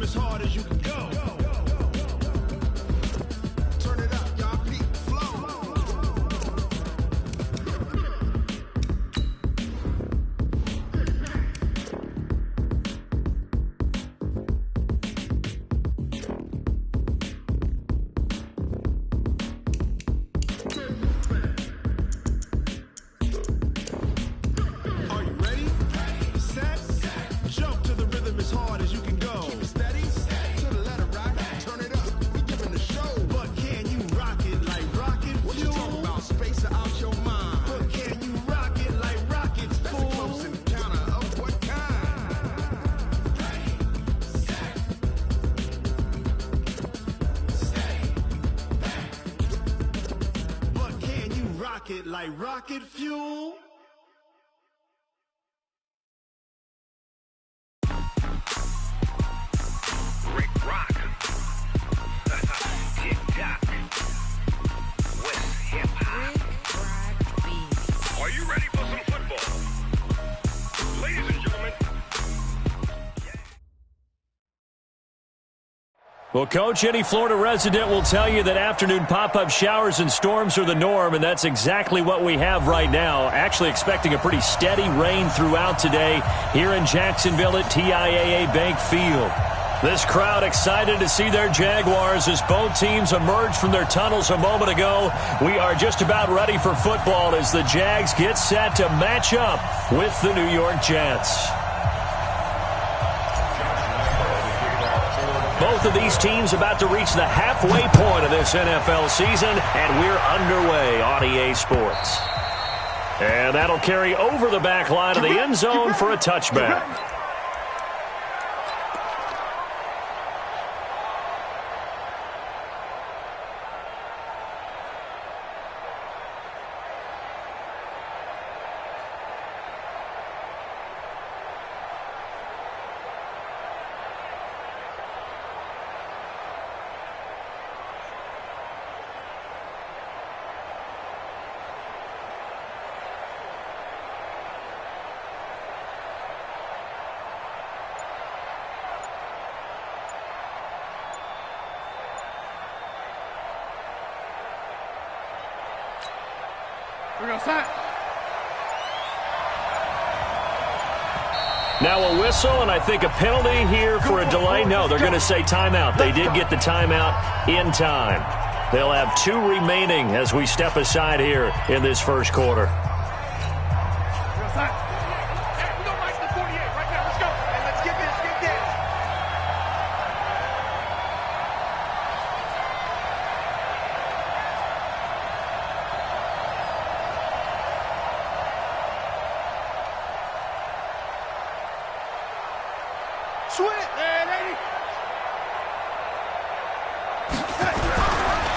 rhythm as hard as you can go. Turn it up, y'all. Peak flow. Are you ready? Set. Jump to the rhythm as hard as you can go. Keep it steady. To the letter right. Turn it up. We giving the show. But can you rock it like rocket fuel? What you talking about? Space or out your mind? But can you rock it like rockets, fool? That's a close encounter of what kind? Ready, set, stay back. But can you rock it like rocket fuel? Rick Rock. Tick-tock. West hip-hop. Are you ready for some football? Ladies and gentlemen. Well, Coach, any Florida resident will tell you that afternoon pop-up showers and storms are the norm, and that's exactly what we have right now. Actually expecting a pretty steady rain throughout today here in Jacksonville at TIAA Bank Field. This crowd excited to see their Jaguars as both teams emerged from their tunnels a moment ago. We are just about ready for football as the Jags get set to match up with the New York Jets. Both of these teams about to reach the halfway point of this NFL season, and we're underway on EA Sports. And that'll carry over the back line of the end zone for a touchback. Now a whistle, and I think a penalty here for a delay. No, they're going to say timeout. They did get the timeout in time. They'll have 2 remaining as we step aside here in this first quarter.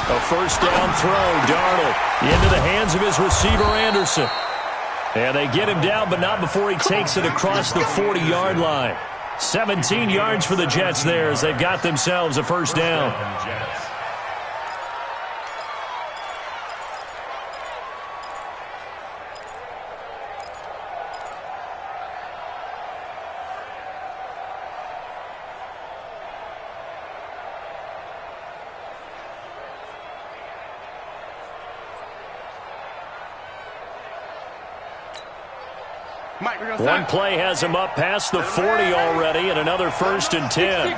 A first down throw, Darnold, into the hands of his receiver, Anderson. And they get him down, but not before he takes it across the 40-yard line. 17 yards for the Jets there as they've got themselves a first down. One play has him up past the 40 already, and another 1st and 10.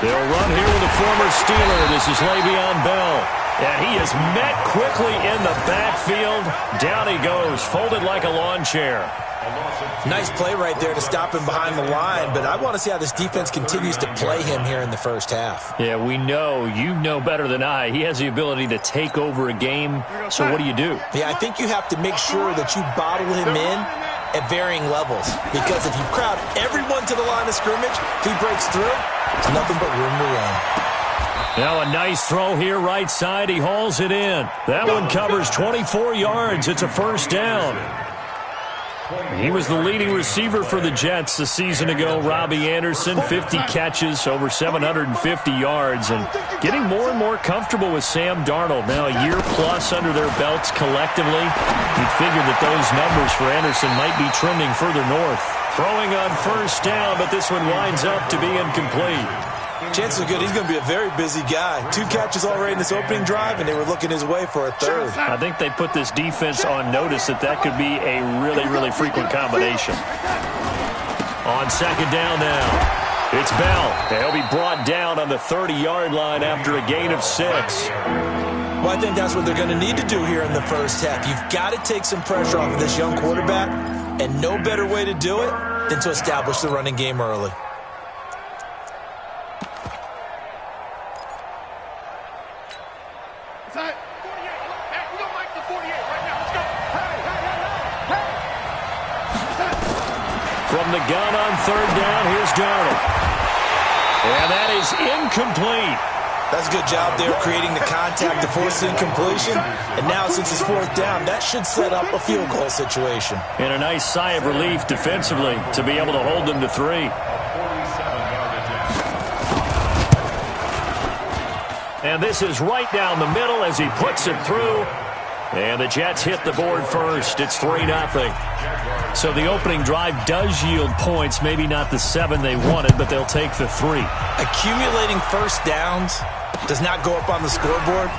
They'll run here with a former Steeler. This is Le'Veon Bell. And he is met quickly in the backfield. Down he goes, folded like a lawn chair. Nice play right there to stop him behind the line, but I want to see how this defense continues to play him here in the first half. Yeah, we know. You know better than I. He has the ability to take over a game, so what do you do? Yeah, I think you have to make sure that you bottle him in at varying levels, because if you crowd everyone to the line of scrimmage, if he breaks through, it's nothing but room to run. Now a nice throw here right side. He hauls it in. That one covers 24 yards. It's a first down. He was the leading receiver for the Jets a season ago. Robbie Anderson, 50 catches, over 750 yards, and getting more and more comfortable with Sam Darnold. Now a year plus under their belts collectively. You'd figure that those numbers for Anderson might be trending further north. Throwing on first down, but this one winds up to be incomplete. Chances are good he's going to be a very busy guy. 2 catches already in this opening drive, and they were looking his way for a third. I think they put this defense on notice that could be a really, really frequent combination. On second down now, it's Bell. He'll be brought down on the 30-yard line after a gain of 6. Well, I think that's what they're going to need to do here in the first half. You've got to take some pressure off of this young quarterback, and no better way to do it than to establish the running game early. From the gun on third down, here's Darnold. And that is incomplete. That's a good job there creating the contact to force the incompletion. And now since it's 4th down, that should set up a field goal situation. And a nice sigh of relief defensively to be able to hold them to 3. And this is right down the middle as he puts it through. And the Jets hit the board first. It's 3-0. So the opening drive does yield points. Maybe not the 7 they wanted, but they'll take the 3. Accumulating first downs does not go up on the scoreboard,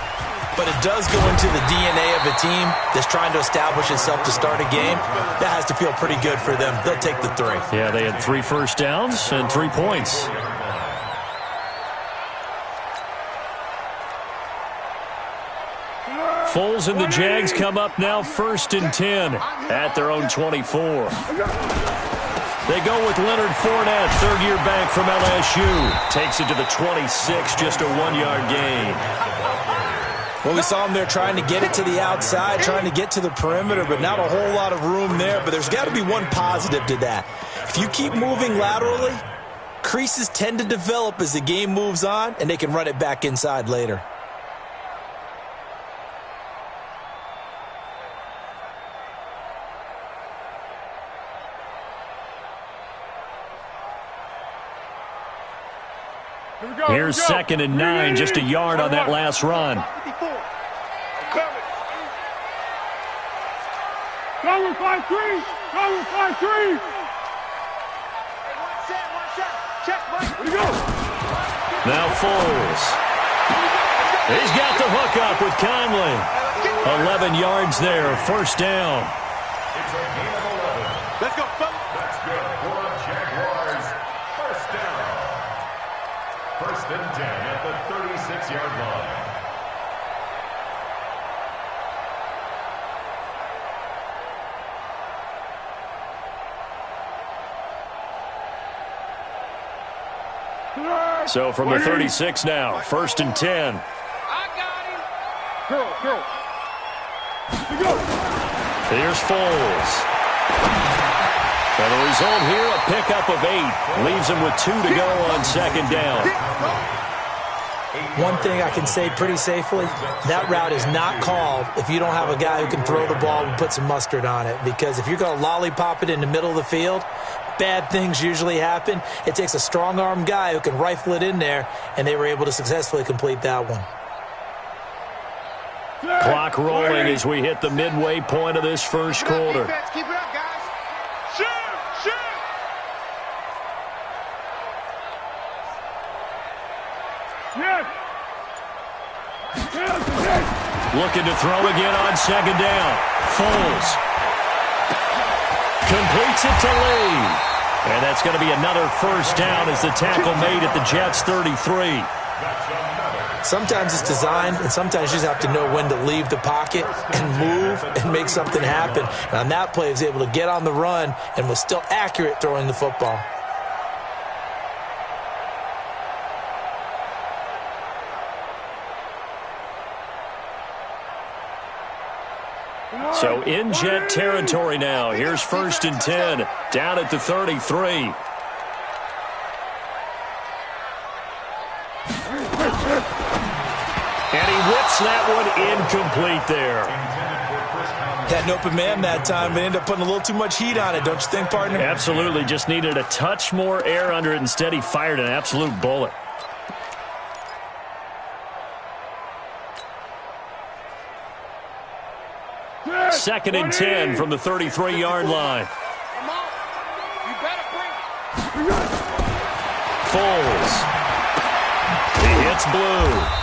but it does go into the DNA of a team that's trying to establish itself to start a game. That has to feel pretty good for them. They'll take the 3. Yeah, they had 3 first downs and 3 points. Foles and the Jags come up now 1st and 10 at their own 24. They go with Leonard Fournette, third-year back from LSU. Takes it to the 26, just a 1-yard gain. Well, we saw him there trying to get it to the outside, trying to get to the perimeter, but not a whole lot of room there. But there's got to be one positive to that. If you keep moving laterally, creases tend to develop as the game moves on, and they can run it back inside later. Here's 2nd and 9, just a yard on that last run. Now Foles. He's got the hook up with Conley. 11 yards there, first down. Let's go. That's good for the Jaguars. First down. 1st and 10 at the 36-yard line. So from the 36 now, 1st and 10. I got him. Go. Here's Foles. And the result here, a pickup of 8. Leaves him with 2 to go on 2nd down. One thing I can say pretty safely, that route is not called if you don't have a guy who can throw the ball and put some mustard on it. Because if you're going to lollipop it in the middle of the field, bad things usually happen. It takes a strong-arm guy who can rifle it in there, and they were able to successfully complete that one. Clock rolling as we hit the midway point of this first quarter. Keep it up, guys. Shoot! Looking to throw again on 2nd down. Foles completes it to Lee. And that's going to be another first down as the tackle made at the Jets' 33. Sometimes it's designed, and sometimes you just have to know when to leave the pocket and move and make something happen. And on that play, he was able to get on the run and was still accurate throwing the football. So in Jet territory now. Here's 1st and 10 down at the 33. And he whips that one incomplete there. Had an open man that time, but ended up putting a little too much heat on it, don't you think, partner? Absolutely. Just needed a touch more air under it. Instead, he fired an absolute bullet. Second and 10 from the 33-yard line. Foles. He hits Blue.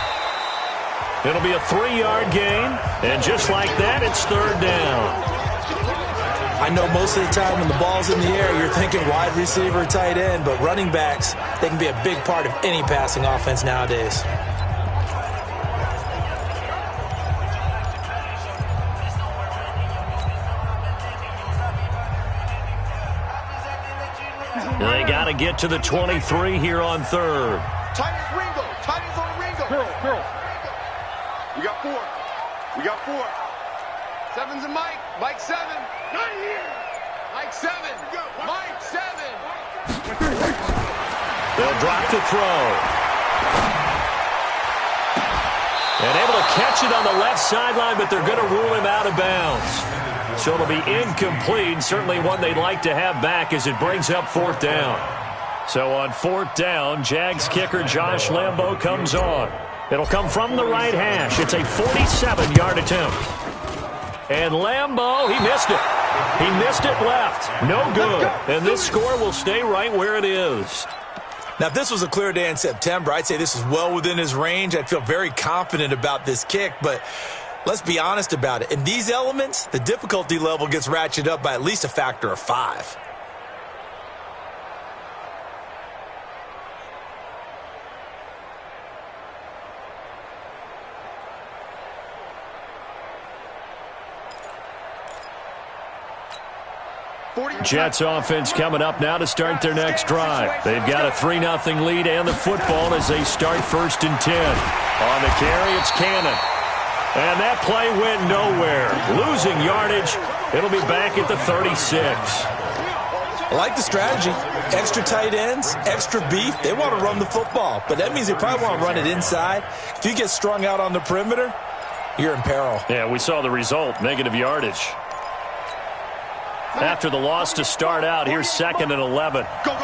It'll be a 3-yard gain, and just like that, it's third down. I know most of the time when the ball's in the air, you're thinking wide receiver, tight end, but running backs, they can be a big part of any passing offense nowadays. They got to get to the 23 here on third. Tight ends Ringo. Tight ends on Ringo. Curl. We got 4. We got 4. 7's and Mike. Mike 7. Not here. Mike 7. Mike 7. They'll drop to throw. And able to catch it on the left sideline, but they're going to rule him out of bounds. So it'll be incomplete. Certainly one they'd like to have back as it brings up fourth down. So on fourth down, Jags kicker Josh Lambo comes on. It'll come from the right hash. It's a 47-yard attempt. And Lambo, he missed it. He missed it left. No good. And this score will stay right where it is. Now, if this was a clear day in September, I'd say this is well within his range. I'd feel very confident about this kick, but let's be honest about it. In these elements, the difficulty level gets ratcheted up by at least a factor of 5. Jets offense coming up now to start their next drive. They've got a 3-0 lead and the football as they start first and 10. On the carry, it's Cannon. And that play went nowhere. Losing yardage. It'll be back at the 36. I like the strategy. Extra tight ends, extra beef. They want to run the football, but that means they probably want to run it inside. If you get strung out on the perimeter, you're in peril. Yeah, we saw the result, negative yardage. After the loss to start out, here's second and 11. Go.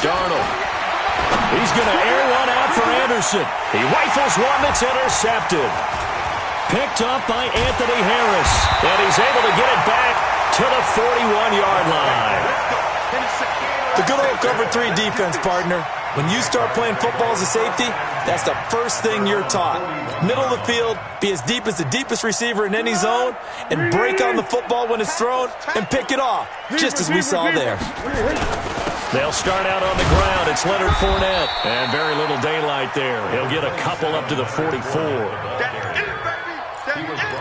Darnold. He's going to air one out for Anderson. He rifles one that's intercepted. Picked up by Anthony Harris. And he's able to get it back to the 41-yard line. The good old cover 3 defense, partner. When you start playing football as a safety, that's the first thing you're taught. Middle of the field, be as deep as the deepest receiver in any zone, and break on the football when it's thrown and pick it off, just as we saw there. They'll start out on the ground. It's Leonard Fournette. And very little daylight there. He'll get a couple up to the 44.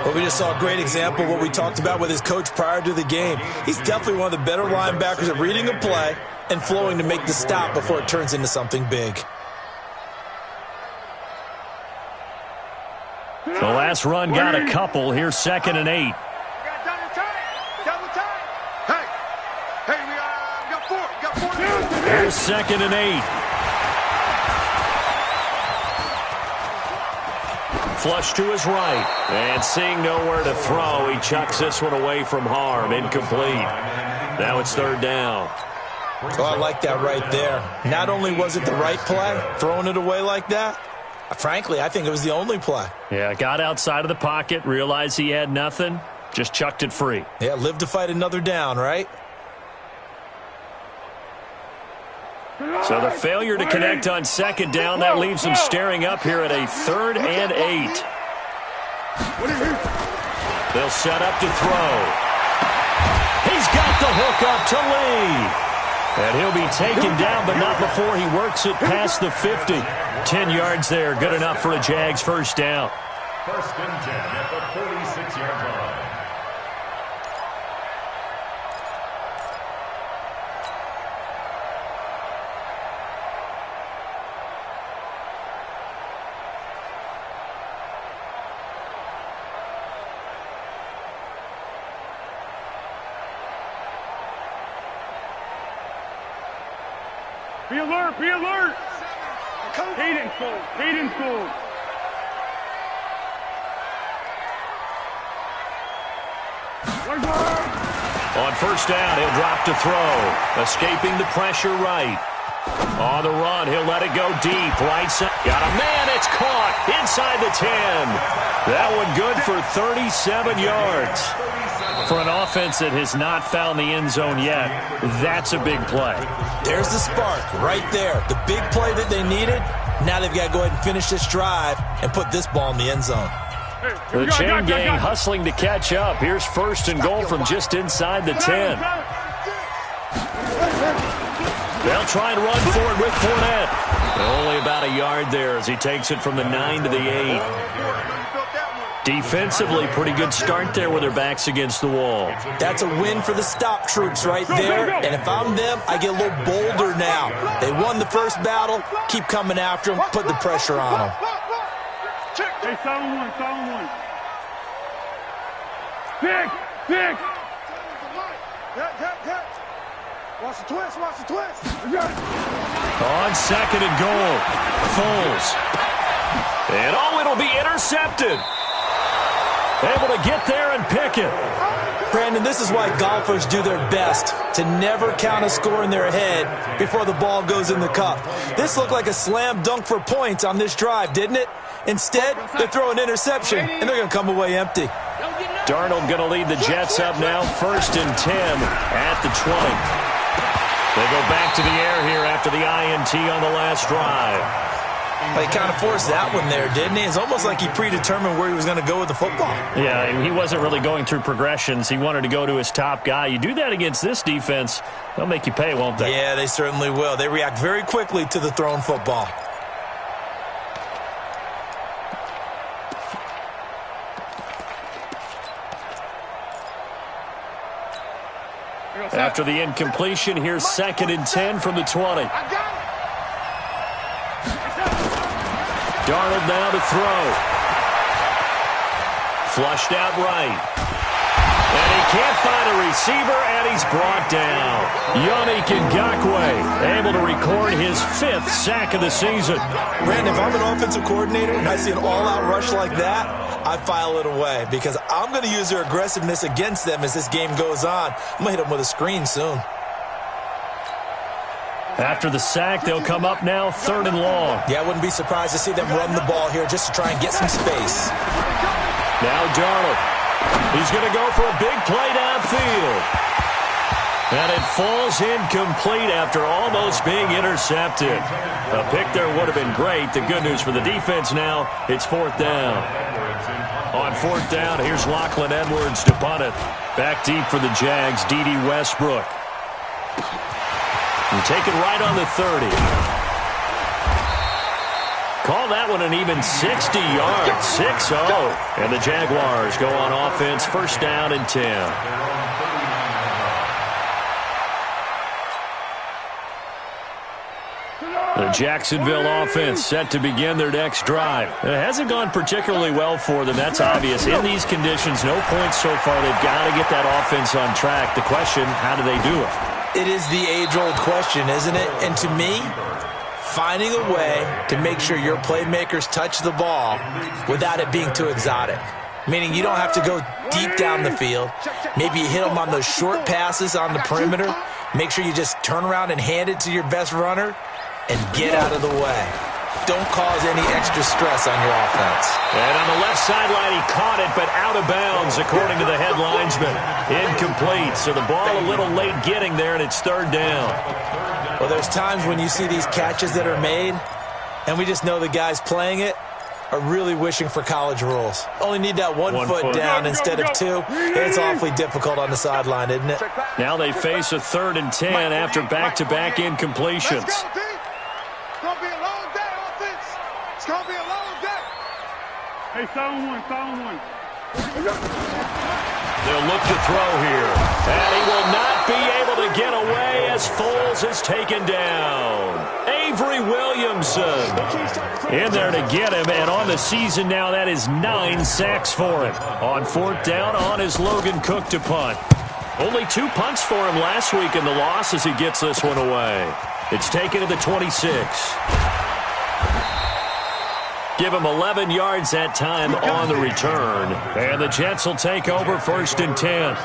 Well, we just saw a great example of what we talked about with his coach prior to the game. He's definitely one of the better linebackers at reading a play and flowing to make the stop before it turns into something big. The last run got a couple. Here's second and 8. Here's second and 8. Flush to his right. And seeing nowhere to throw, he chucks this one away from harm. Incomplete. Now it's third down. Oh, I like that right there. Not only was it the right play, throwing it away like that, frankly, I think it was the only play. Yeah, got outside of the pocket, realized he had nothing, just chucked it free. Yeah, live to fight another down, right? So the failure to connect on second down, that leaves them staring up here at a third and 8. They'll set up to throw. He's got the hook up to Lee. And he'll be taken down, but not before he works it past the 50. 10 yards there, good enough for a Jags first down. First and 10 at the 46-yard line. Be alert, be alert. Hayden's full, Hayden's full. On first down, he'll drop to throw. Escaping the pressure right. On the run, he'll let it go deep. Right side. Got a man. It's caught inside the 10. That one good for 37 yards. For an offense that has not found the end zone yet, that's a big play. There's the spark right there. The big play that they needed. Now they've got to go ahead and finish this drive and put this ball in the end zone. The chain gang hustling to catch up. Here's first and goal from just inside the 10. They'll try and run for it with Fournette. Only about a yard there as he takes it from the 9 to the 8. Defensively, pretty good start there with their backs against the wall. That's a win for the stop troops right there. And if I'm them, I get a little bolder now. They won the first battle. Keep coming after them. Put the pressure on them. Hey, silent one, silent one. Six. Watch the twist, watch the twist. On second and goal, Foles. And it'll be intercepted. Able to get there and pick it. Brandon, this is why golfers do their best to never count a score in their head before the ball goes in the cup. This looked like a slam dunk for points on this drive, didn't it? Instead, they throw an interception, and they're going to come away empty. Darnold going to lead the Jets up now, first and 10 at the 20. They go back to the air here after the INT on the last drive. He kind of forced that one there, didn't he? It's almost like he predetermined where he was going to go with the football. Yeah, he wasn't really going through progressions. He wanted to go to his top guy. You do that against this defense, they'll make you pay, won't they? Yeah, they certainly will. They react very quickly to the thrown football. After the incompletion, here's second and 10 from the 20. Darnold now to throw. Flushed out right. And he can't find a receiver, and he's brought down. Yannick Ngakoue able to record his 5th sack of the season. Brandon, if I'm an offensive coordinator and I see an all-out rush like that, I file it away because I'm going to use their aggressiveness against them as this game goes on. I'm going to hit them with a screen soon. After the sack, they'll come up now, third and long. Yeah, I wouldn't be surprised to see them run the ball here just to try and get some space. Now Darnold. He's going to go for a big play downfield. And it falls incomplete after almost being intercepted. A pick there would have been great. The good news for the defense now, it's fourth down. On fourth down, here's Lachlan Edwards to punt it. Back deep for the Jags, D.D. Westbrook. And take it right on the 30. Call that one an even 60 yards, 6-0. And the Jaguars go on offense, first down and 10. The Jacksonville offense set to begin their next drive. It hasn't gone particularly well for them, that's obvious. In these conditions, no points so far. They've got to get that offense on track. The question, how do they do it? It is the age-old question, isn't it? And to me, finding a way to make sure your playmakers touch the ball without it being too exotic. Meaning you don't have to go deep down the field. Maybe you hit them on those short passes on the perimeter. Make sure you just turn around and hand it to your best runner and get out of the way. Don't cause any extra stress on your offense. And on the left sideline, he caught it, but out of bounds, according to the head linesman. Incomplete, so the ball a little late getting there, and it's third down. Well, there's times when you see these catches that are made, and we just know the guys playing it are really wishing for college rules. Only need that one foot down instead of two. It's awfully difficult on the sideline, isn't it? Now they face a third and 10 after back-to-back incompletions. It's going to be a long day, offense. It's going to be a long day. Hey, silent one. They'll look to throw here. And he will not be able to get away as Foles is taken down. Avery Williamson in there to get him. And on the season now, that is 9 sacks for him. On fourth down, on is Logan Cook to punt. Only 2 punts for him last week in the loss as he gets this one away. It's taken to the 26. Give him 11 yards that time on the return. And the Jets will take over 1st and 10.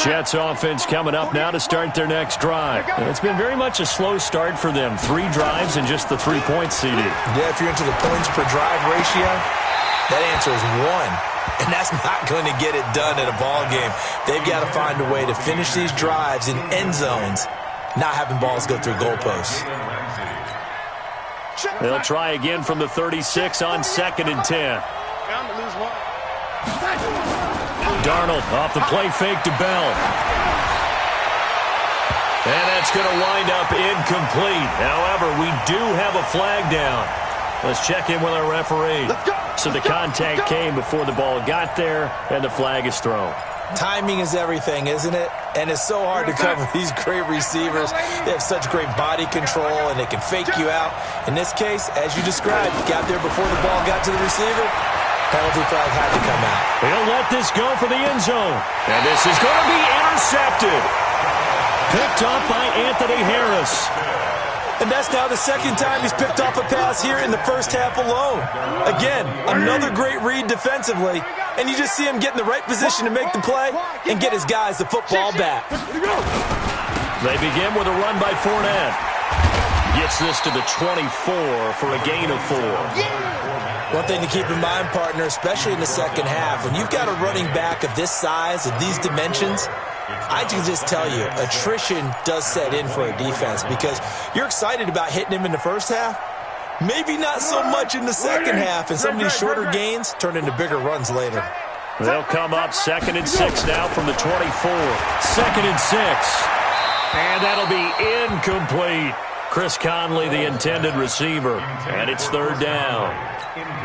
Jets offense coming up now to start their next drive. It's been very much a slow start for them. 3 drives and just the 3-point CD. Yeah, if you're into the points per drive ratio, that answer is 1. And that's not going to get it done in a ball game. They've got to find a way to finish these drives in end zones, not having balls go through goalposts. They'll try again from the 36 on 2nd and 10. Darnold off the play fake to Bell. And that's going to wind up incomplete. However, we do have a flag down. Let's check in with our referee. So the contact came before the ball got there, and the flag is thrown. Timing is everything, isn't it? And it's so hard to cover these great receivers. They have such great body control, and they can fake you out. In this case, as you described, got there before the ball got to the receiver. Penalty flag had to come out. He'll let this go for the end zone. And this is going to be intercepted. Picked off by Anthony Harris. And that's now the 2nd time he's picked off a pass here in the first half alone. Again, another great read defensively. And you just see him get in the right position to make the play and get his guys the football back. They begin with a run by Fournette. Gets this to the 24 for a gain of 4. One thing to keep in mind, partner, especially in the second half, when you've got a running back of this size, of these dimensions, I can just tell you, attrition does set in for a defense because you're excited about hitting him in the first half. Maybe not so much in the second half, and some of these shorter gains turn into bigger runs later. They'll come up 2nd and 6 now from the 24. 2nd and 6. And that'll be incomplete. Chris Conley, the intended receiver. And it's 3rd down.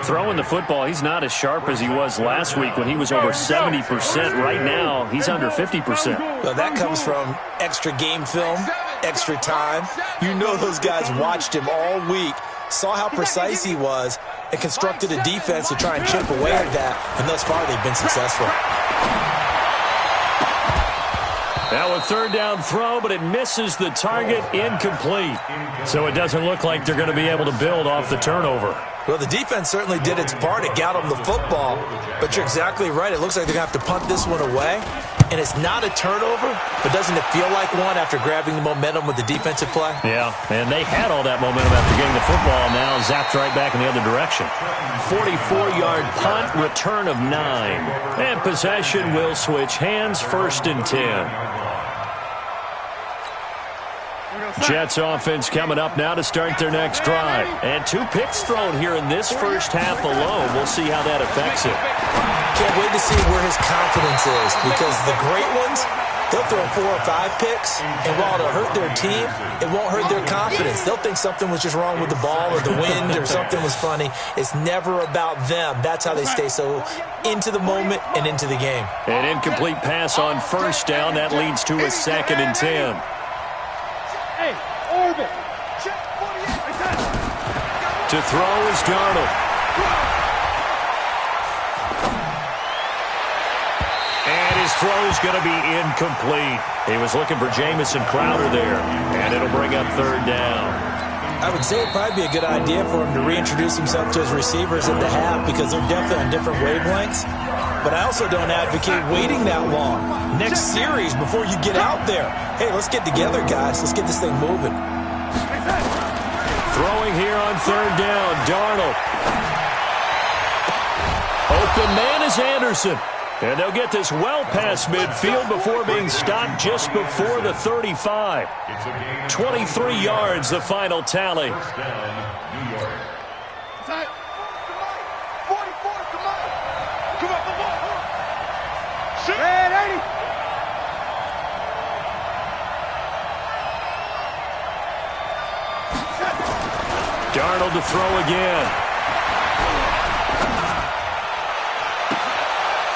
Throwing the football, he's not as sharp as he was last week when he was over 70%. Right now, he's under 50%. Well, that comes from extra game film, extra time. You know those guys watched him all week, saw how precise he was, and constructed a defense to try and chip away at that. And thus far, they've been successful. Now a 3rd down throw, but it misses the target, incomplete. So it doesn't look like they're going to be able to build off the turnover. Well, the defense certainly did its part. It got them the football. But you're exactly right. It looks like they're going to have to punt this one away. And it's not a turnover, but doesn't it feel like one after grabbing the momentum with the defensive play? Yeah, and they had all that momentum after getting the football. Now zapped right back in the other direction. 44-yard punt, return of 9. And possession will switch hands, 1st and 10. Jets offense coming up now to start their next drive. And 2 picks thrown here in this first half alone. We'll see how that affects it. Can't wait to see where his confidence is, because the great ones, they'll throw 4 or 5 picks, and while it'll hurt their team, it won't hurt their confidence. They'll think something was just wrong with the ball or the wind or something was funny. It's never about them. That's how they stay so into the moment and into the game. An incomplete pass on 1st down. That leads to a 2nd and 10. To throw is Darnold. And his throw's going to be incomplete. He was looking for Jamison Crowder there, and it'll bring up 3rd down. I would say it'd probably be a good idea for him to reintroduce himself to his receivers at the half, because they're definitely on different wavelengths. But I also don't advocate waiting that long. Next series, before you get out there, hey, let's get together, guys. Let's get this thing moving. Throwing here on 3rd down, Darnold. Open man is Anderson. And they'll get this well past midfield before being stopped just before the 35. 23 yards, the final tally. Darnold to throw again.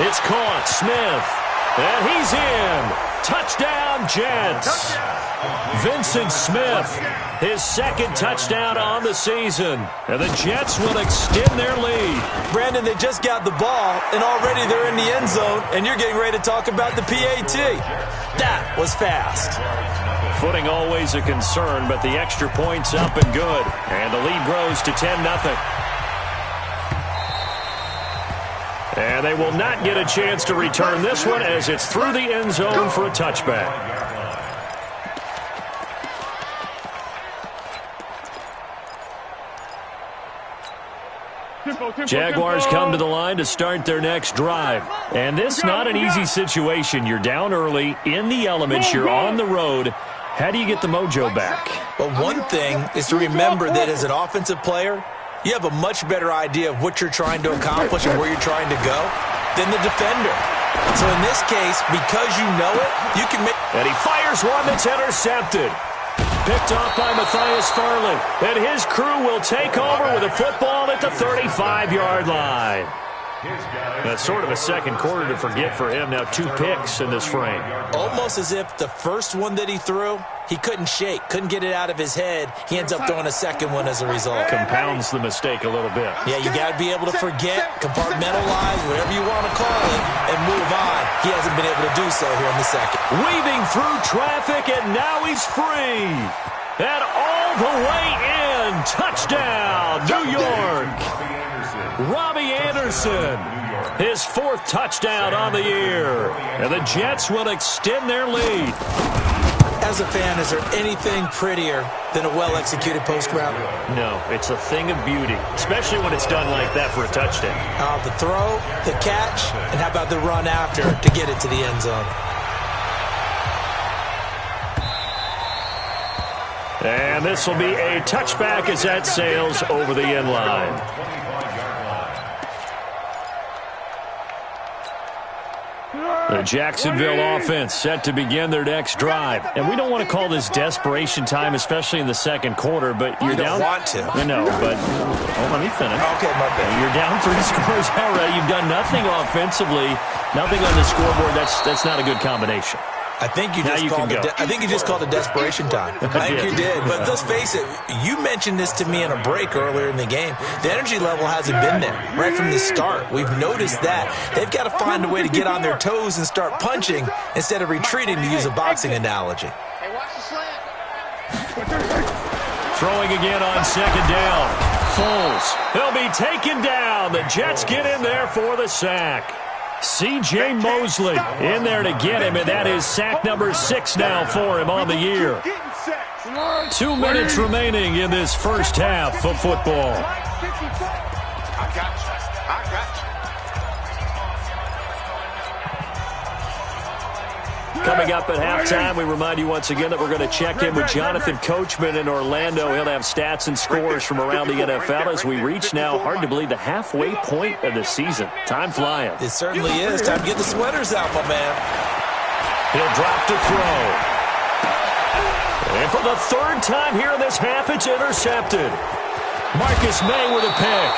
It's caught. Smith. And he's in. Touchdown, Jets. Vincent Smith, his 2nd touchdown on the season. And the Jets will extend their lead. Brandon, they just got the ball, and already they're in the end zone, and you're getting ready to talk about the PAT. That was fast. Footing always a concern, but the extra point's up and good. And the lead grows to 10-0. And they will not get a chance to return this one as it's through the end zone for a touchback. Jaguars come to the line to start their next drive. And this not an easy situation. You're down early, in the elements, you're on the road. How do you get the mojo back? Well, one thing is to remember that as an offensive player, you have a much better idea of what you're trying to accomplish and where you're trying to go than the defender. So in this case, because you know it, you can make... And he fires one that's intercepted. Picked off by Matthias Farley. And his crew will take over with a football at the 35-yard line. That's sort of a second quarter to forget for him. Now 2 picks in this frame. Almost as if the first one that he threw, he couldn't shake, couldn't get it out of his head. He ends up throwing a second one as a result. Compounds the mistake a little bit. Yeah, you got to be able to forget, compartmentalize, whatever you want to call it, and move on. He hasn't been able to do so here in the second. Weaving through traffic, and now he's free. And all the way in. Touchdown, New York. Robbie Anderson, his 4th touchdown on the year. And the Jets will extend their lead. As a fan, is there anything prettier than a well-executed post route? No, it's a thing of beauty, especially when it's done like that for a touchdown. The throw, the catch, and how about the run after to get it to the end zone? And this will be a touchback as that sails over the end line. The Jacksonville offense set to begin their next drive. And we don't want to call this desperation time, especially in the second quarter, but you're down. You don't want to. I know, but let me finish. Okay, my bad. You're down 3 scores already. You've done nothing offensively, nothing on the scoreboard. That's not a good combination. I think you just called it desperation time. I think you did. But let's face it, you mentioned this to me in a break earlier in the game. The energy level hasn't been there right from the start. We've noticed that. They've got to find a way to get on their toes and start punching instead of retreating, to use a boxing analogy. Hey, watch the slant. Throwing again on second down. Foles. He'll be taken down. The Jets get in there for the sack. C.J. Mosley in there to get him, and that is sack number 6 now for him on the year. 2 minutes remaining in this first half of football. I got you. Coming up at halftime, we remind you once again that we're going to check in with Jonathan Coachman in Orlando. He'll have stats and scores from around the NFL as we reach now, hard to believe, the halfway point of the season. Time flying. It certainly is. Time to get the sweaters out, my man. He'll drop to throw. And for the 3rd time here in this half, it's intercepted. Marcus May with a pick.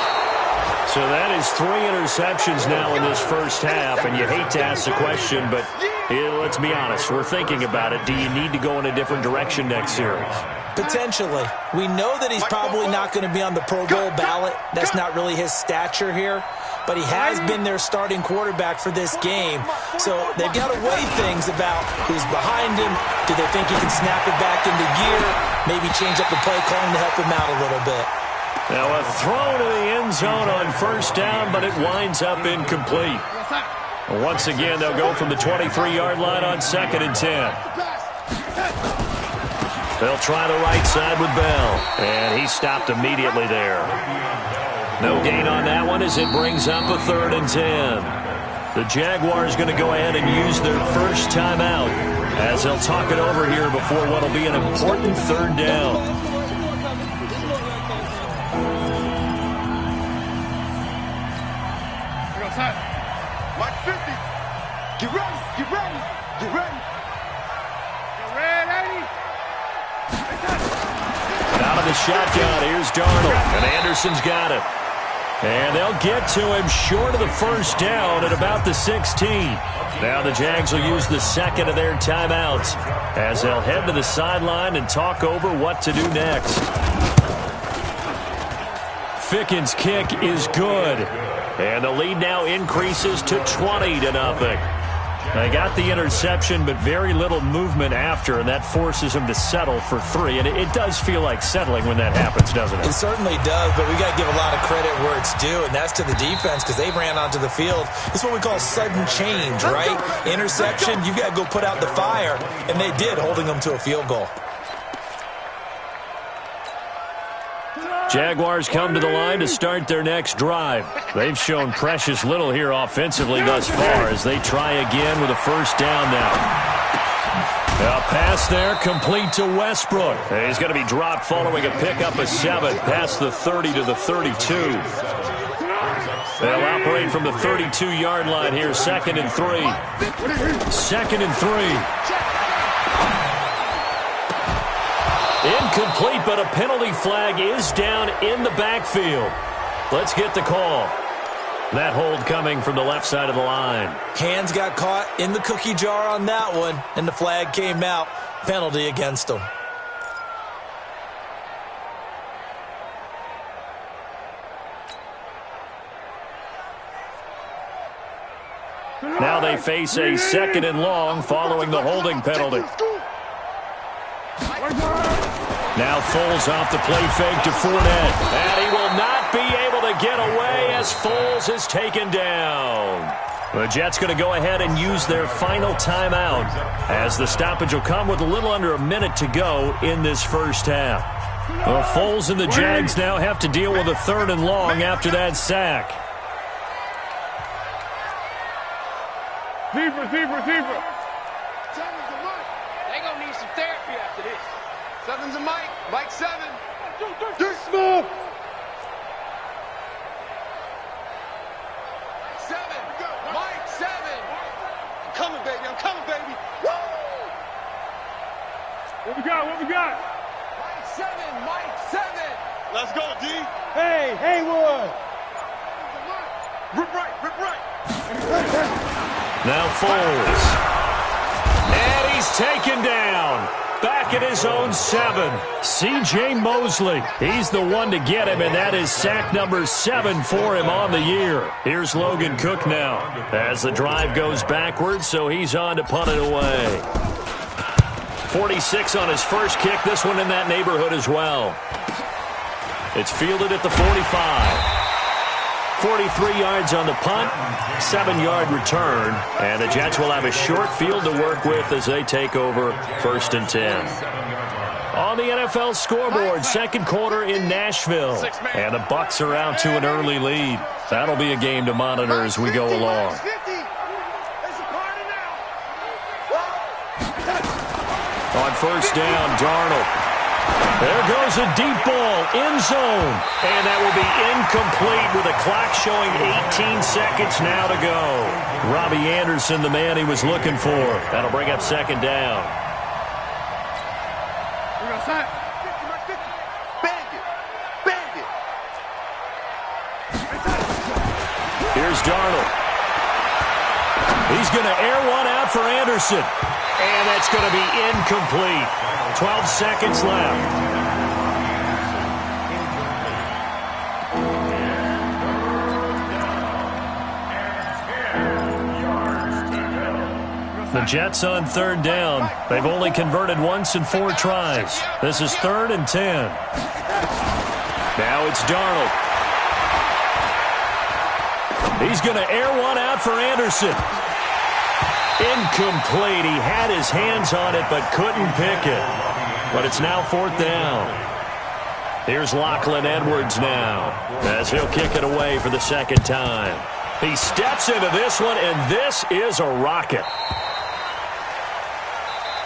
So that is 3 interceptions now in this first half, and you hate to ask the question, but let's be honest, we're thinking about it. Do you need to go in a different direction next series? Potentially. We know that he's probably not going to be on the Pro Bowl ballot. That's not really his stature here. But he has been their starting quarterback for this game. So they've got to weigh things about who's behind him. Do they think he can snap it back into gear? Maybe change up the play calling to help him out a little bit. Now a throw to the end zone on first down, but it winds up incomplete. Once again, they'll go from the 23-yard line on 2nd and 10. They'll try the right side with Bell, and he stopped immediately there. No gain on that one as it brings up a 3rd and 10. The Jaguars going to go ahead and use their first timeout as they'll talk it over here before what will be an important 3rd down. Watch 50. Get ready. Get ready. Get ready. Get ready. Out of the shotgun, here's Darnold, and Anderson's got it. And they'll get to him short of the first down at about the 16. Now the Jags will use the 2nd of their timeouts as they'll head to the sideline and talk over what to do next. Ficken's kick is good. And the lead now increases to 20-0. They got the interception, but very little movement after, and that forces them to settle for 3. And it does feel like settling when that happens, doesn't it? It certainly does, but we got to give a lot of credit where it's due, and that's to the defense because they ran onto the field. It's what we call sudden change, right? Interception, you got to go put out the fire, and they did, holding them to a field goal. Jaguars come to the line to start their next drive. They've shown precious little here offensively thus far as they try again with a first down now. A pass there complete to Westbrook. He's going to be dropped following a pickup of 7 past the 30 to the 32. They'll operate from the 32-yard line here, 2nd and 3. 2nd and 3. Incomplete, but a penalty flag is down in the backfield. Let's get the call. That hold coming from the left side of the line. Hands got caught in the cookie jar on that one, and the flag came out. Penalty against them. Now they face a 2nd and long following the holding penalty. Now Foles off the play fake to Fournette. And he will not be able to get away as Foles is taken down. The Jets going to go ahead and use their final timeout as the stoppage will come with a little under a minute to go in this first half. Well, Foles and the Jags now have to deal with a 3rd and long after that sack. Zebra. They gonna need some therapy after this. 7's a Mike. Mike 7. Dirt small. 7. Mike 7. I'm coming, baby. Woo! What we got? Mike 7. Let's go, D. Hey, Haywood. Rip right. Now Foles. And he's taken down. Back at his own 7. C.J. Mosley. He's the one to get him, and that is sack number 7 for him on the year. Here's Logan Cook now as the drive goes backwards, so he's on to punt it away. 46 on his first kick. This one in that neighborhood as well. It's fielded at the 45. 43 yards on the punt, 7-yard return, and the Jets will have a short field to work with as they take over 1st and 10. On the NFL scoreboard, 2nd quarter in Nashville, and the Bucs are out to an early lead. That'll be a game to monitor as we go along. On first down, Darnold. There goes a deep ball, end zone, and that will be incomplete with a clock showing 18 seconds now to go. Robbie Anderson, the man he was looking for. That'll bring up 2nd down. Here's Darnold. He's going to air one out for Anderson, and that's going to be incomplete. 12 seconds left. The Jets on 3rd down. They've only converted once in 4 tries. This is 3rd and 10. Now it's Darnold. He's going to air one out for Anderson. Incomplete. He had his hands on it but couldn't pick it. But it's now 4th down. Here's Lachlan Edwards now as he'll kick it away for the 2nd time. He steps into this one, and this is a rocket.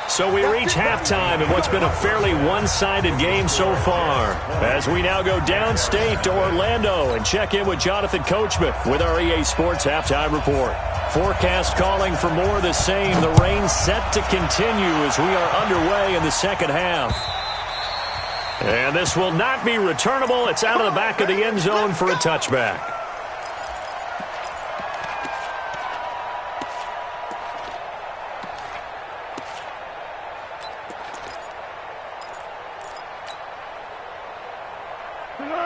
So we reach halftime in what's been a fairly one-sided game so far, as we now go downstate to Orlando and check in with Jonathan Coachman with our EA Sports Halftime Report. Forecast calling for more of the same. The rain set to continue as we are underway in the 2nd half. And this will not be returnable. It's out of the back of the end zone for a touchback.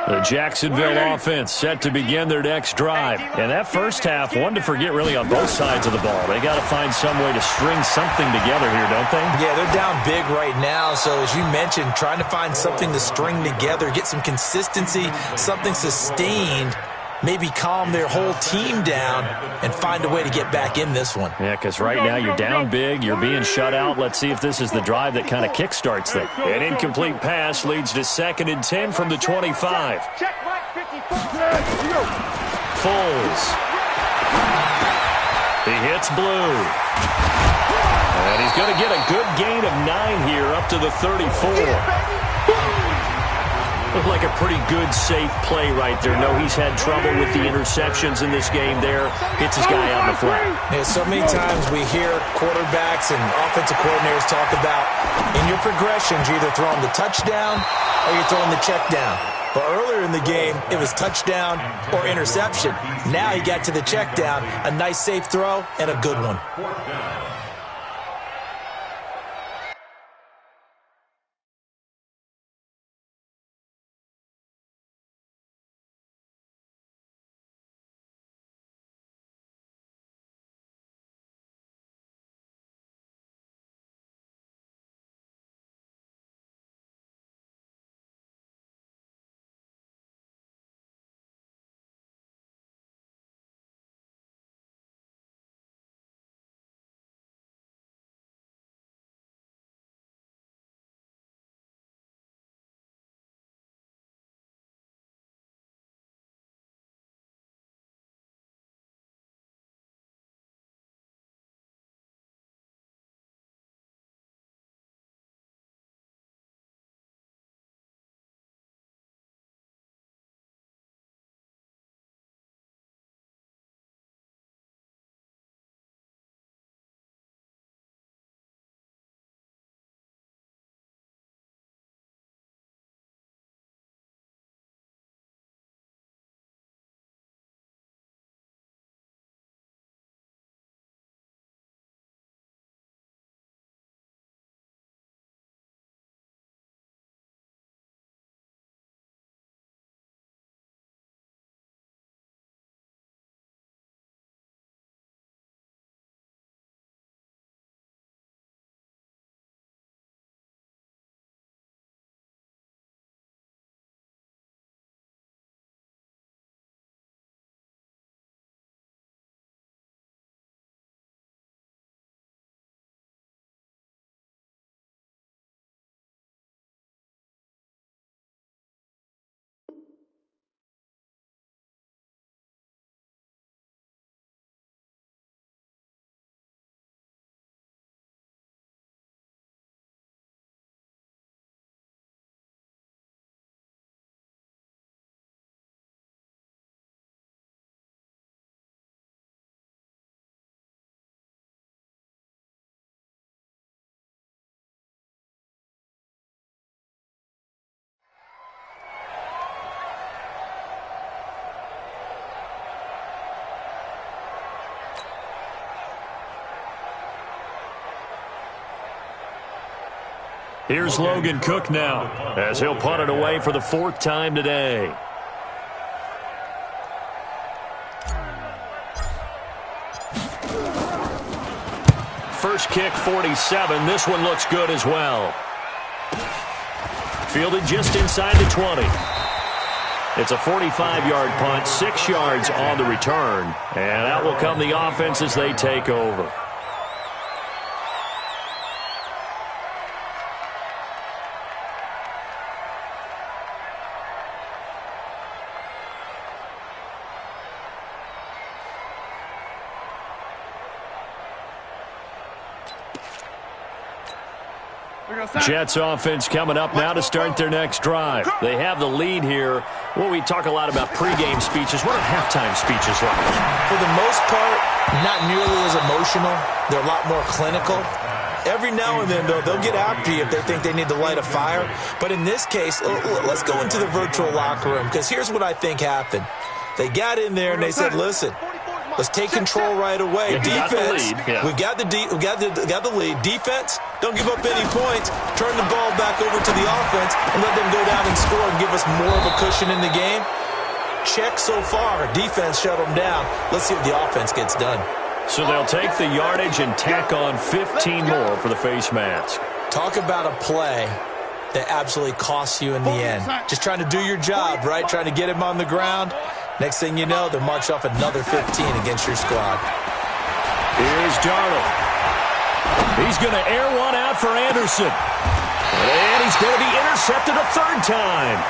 The Jacksonville offense set to begin their next drive. And that first half, one to forget really on both sides of the ball. They got to find some way to string something together here, don't they? Yeah, they're down big right now. So as you mentioned, trying to find something to string together, get some consistency, something sustained, maybe calm their whole team down and find a way to get back in this one. Yeah, because right now you're down big, you're being shut out. Let's see if this is the drive that kind of kickstarts them. An incomplete pass leads to 2nd and 10 from the 25. Foles. He hits Blue. And he's going to get a good gain of 9 here up to the 34. Looked like a pretty good, safe play right there. No, he's had trouble with the interceptions in this game there. Hits his guy out in the flat. Yeah, so many times we hear quarterbacks and offensive coordinators talk about in your progressions, you're either throwing the touchdown or you're throwing the check down. But earlier in the game, it was touchdown or interception. Now he got to the check down, a nice safe throw and a good one. Here's Logan Cook now as he'll punt it away for the 4th time today. First kick, 47. This one looks good as well. Fielded just inside the 20. It's a 45-yard punt, 6 yards on the return. And out will come the offense as they take over. Jets offense coming up now to start their next drive. They have the lead here. Well, we talk a lot about pregame speeches. What are halftime speeches like? For the most part, not nearly as emotional. They're a lot more clinical. Every now and then, though, they'll get after you if they think they need to light a fire. But in this case, let's go into the virtual locker room, because here's what I think happened. They got in there and they said, listen, Let's take control right away. Yeah, Defense, we got the lead. Defense, don't give up any points. Turn the ball back over to the offense and let them go down and score and give us more of a cushion in the game. Check so far. Defense shut them down. Let's see what the offense gets done. So they'll take the yardage and tack on 15 more for the face mask. Talk about a play that absolutely costs you in the end. Just trying to do your job, right? Trying to get him on the ground. Next thing you know, they're marched off another 15 against your squad. Here's Darnold. He's going to air one out for Anderson. And he's going to be intercepted a third time.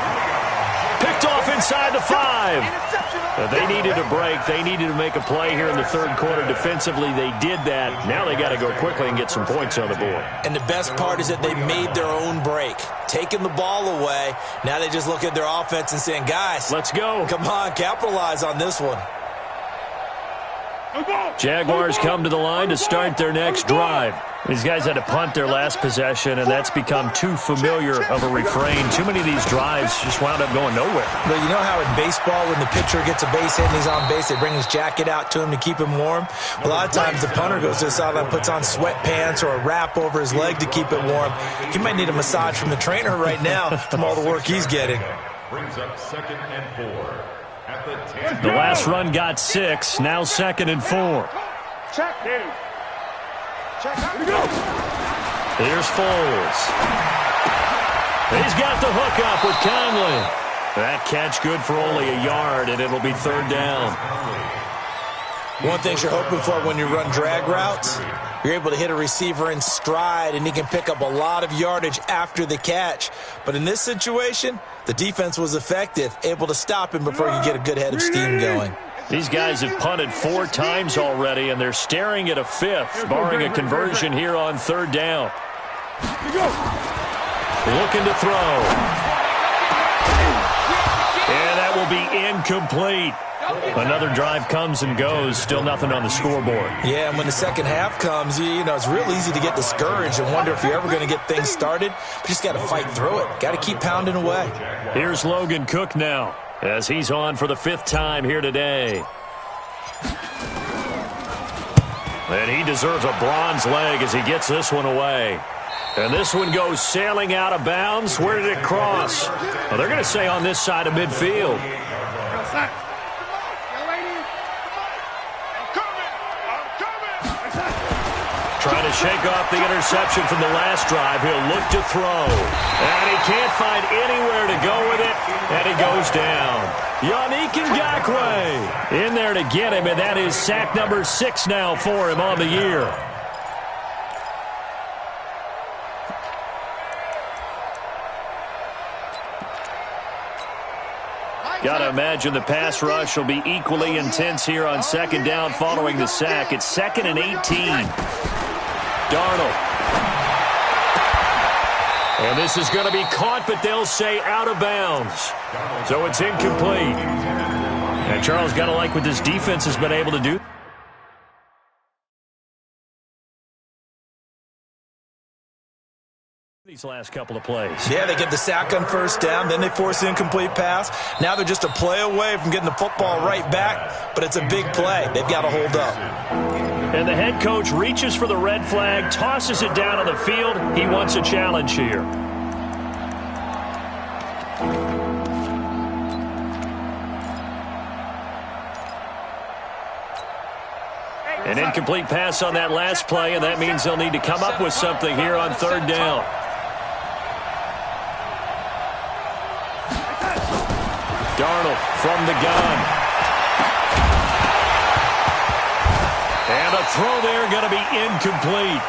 Picked off inside the 5. They needed a break. They needed to make a play here in the third quarter. Defensively, they did that. Now they got to go quickly and get some points on the board. And the best part is that they made their own break. Taking the ball away. Now they just look at their offense and saying, guys, let's go. Come on, capitalize on this one. Jaguars come to the line to start their next drive. These guys had to punt their last possession, and that's become too familiar of a refrain. Too many of these drives just wound up going nowhere. But you know how in baseball, when the pitcher gets a base hit and he's on base, they bring his jacket out to him to keep him warm? A lot of times the punter goes to the sideline, puts on sweatpants or a wrap over his leg to keep it warm. He might need a massage from the trainer right now from all the work he's getting. Brings up 2nd and 4. The last run got 6, now 2nd and 4. Check. Check. Here we go. Here's Foles. He's got the hook up with Conley. That catch good for only a yard, and it'll be third down. One thing you're hoping for when you run drag routes, you're able to hit a receiver in stride, and he can pick up a lot of yardage after the catch. But in this situation, the defense was effective, able to stop him before you get a good head of steam going. These guys have punted 4 times already, and they're staring at a 5th, barring a conversion here on third down. Looking to throw. And that will be incomplete. Another drive comes and goes, still nothing on the scoreboard. Yeah, and when the second half comes, you know, it's real easy to get discouraged and wonder if you're ever going to get things started. But you just got to fight through it. Got to keep pounding away. Here's Logan Cook now, as he's on for the 5th time here today. And he deserves a bronze leg as he gets this one away. And this one goes sailing out of bounds. Where did it cross? Well, they're going to say on this side of midfield. Trying to shake off the interception from the last drive. He'll look to throw. And he can't find anywhere to go with it. And he goes down. Yannick Ngakoue in there to get him. And that is sack number 6 now for him on the year. Got to imagine the pass rush will be equally intense here on second down following the sack. It's 2nd and 18. Darnold. And this is going to be caught, but they'll say out of bounds. So it's incomplete. And Charles, got to like what this defense has been able to do. These last couple of plays. Yeah, they get the sack on first down, then they force an incomplete pass. Now they're just a play away from getting the football right back, but it's a big play. They've got to hold up. And the head coach reaches for the red flag, tosses it down on the field. He wants a challenge here. An incomplete pass on that last play, and that means they'll need to come up with something here on third down. Darnold from the gun. And a throw there going to be incomplete.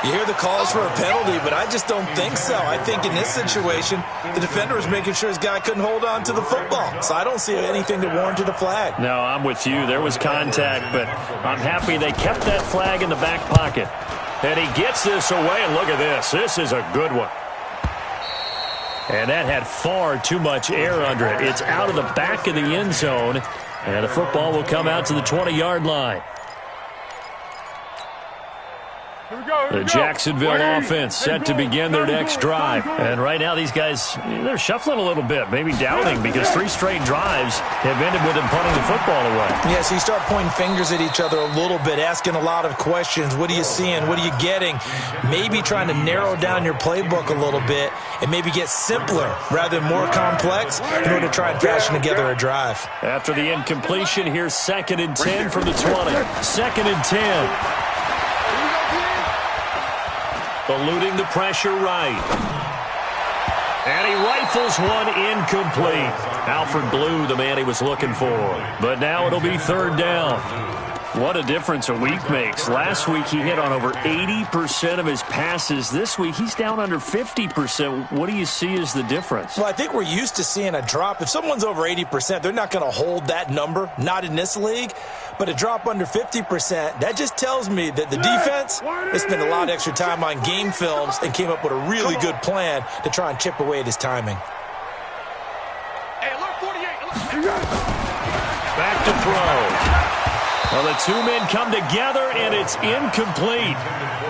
You hear the calls for a penalty, but I just don't think so. I think in this situation, the defender was making sure his guy couldn't hold on to the football. So I don't see anything that warranted a flag. No, I'm with you. There was contact, but I'm happy they kept that flag in the back pocket. And he gets this away, and look at this. This is a good one. And that had far too much air under it. It's out of the back of the end zone, and the football will come out to the 20-yard line. The Jacksonville offense set to begin their next drive. And right now these guys, they're shuffling a little bit, maybe doubting, because 3 straight drives have ended with them punting the football away. Yeah, so you start pointing fingers at each other a little bit, asking a lot of questions. What are you seeing? What are you getting? Maybe trying to narrow down your playbook a little bit and maybe get simpler rather than more complex in order to try and fashion together a drive. After the incompletion, here's 2nd and 10 from the 20. 2nd and 10. Eluding the pressure right. And he rifles one incomplete. Alfred Blue, the man he was looking for. But now it'll be 3rd down. What a difference a week makes. Last week he hit on over 80% of his passes. This week he's down under 50%. What do you see as the difference? Well, I think we're used to seeing a drop. If someone's over 80%, they're not going to hold that number, not in this league. But a drop under 50%, that just tells me that the defense, they spent a lot of extra time on game films and came up with a really good plan to try and chip away at his timing. Hey, alert 48. Back to throw. Well, the 2 men come together, and it's incomplete.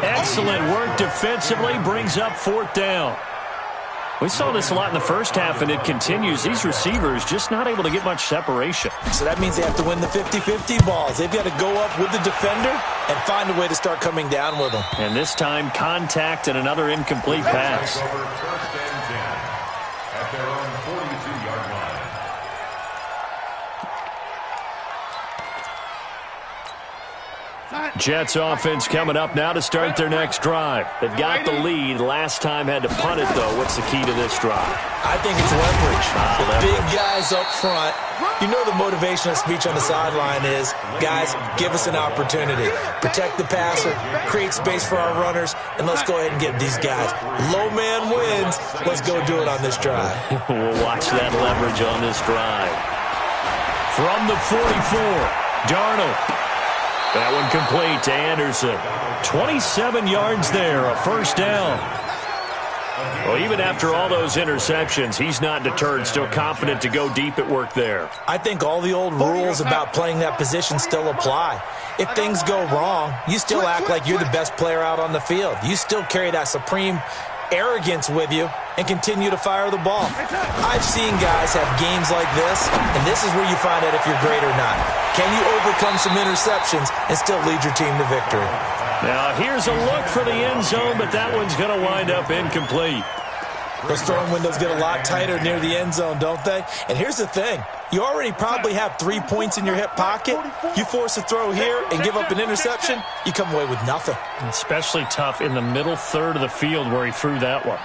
Excellent work defensively, brings up 4th down. We saw this a lot in the first half, and it continues. These receivers just not able to get much separation. So that means they have to win the 50-50 balls. They've got to go up with the defender and find a way to start coming down with them. And this time, contact and another incomplete pass. Over 1st and 10 at their own 42-yard line. Jets offense coming up now to start their next drive. They've got the lead. Last time had to punt it, though. What's the key to this drive? I think it's leverage. The big guys up front. You know the motivational speech on the sideline is, guys, give us an opportunity. Protect the passer, create space for our runners, and let's go ahead and get these guys. Low man wins. Let's go do it on this drive. We'll watch that leverage on this drive. From the 44, Darnold. That one complete to Anderson. 27 yards there, a 1st down. Well, even after all those interceptions, he's not deterred, still confident to go deep at work there. I think all the old rules about playing that position still apply. If things go wrong, you still act like you're the best player out on the field. You still carry that supreme arrogance with you and continue to fire the ball. I've seen guys have games like this, and this is where you find out if you're great or not. Can you overcome some interceptions and still lead your team to victory? Now, here's a look for the end zone, but that one's going to wind up incomplete. Those throwing windows get a lot tighter near the end zone, don't they? And here's the thing. You already probably have 3 points in your hip pocket. You force a throw here and give up an interception, you come away with nothing. Especially tough in the middle third of the field where he threw that one.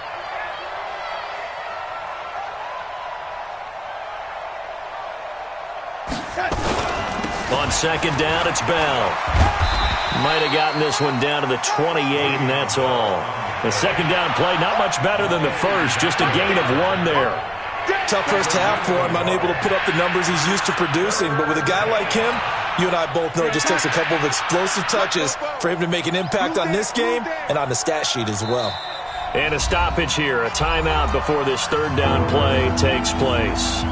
On 2nd down, it's Bell. Might have gotten this one down to the 28, and that's all. The 2nd down play, not much better than the first, just a gain of 1 there. Tough first half for him, unable to put up the numbers he's used to producing. But with a guy like him, you and I both know it just takes a couple of explosive touches for him to make an impact on this game and on the stat sheet as well. And a stoppage here, a timeout before this 3rd down play takes place.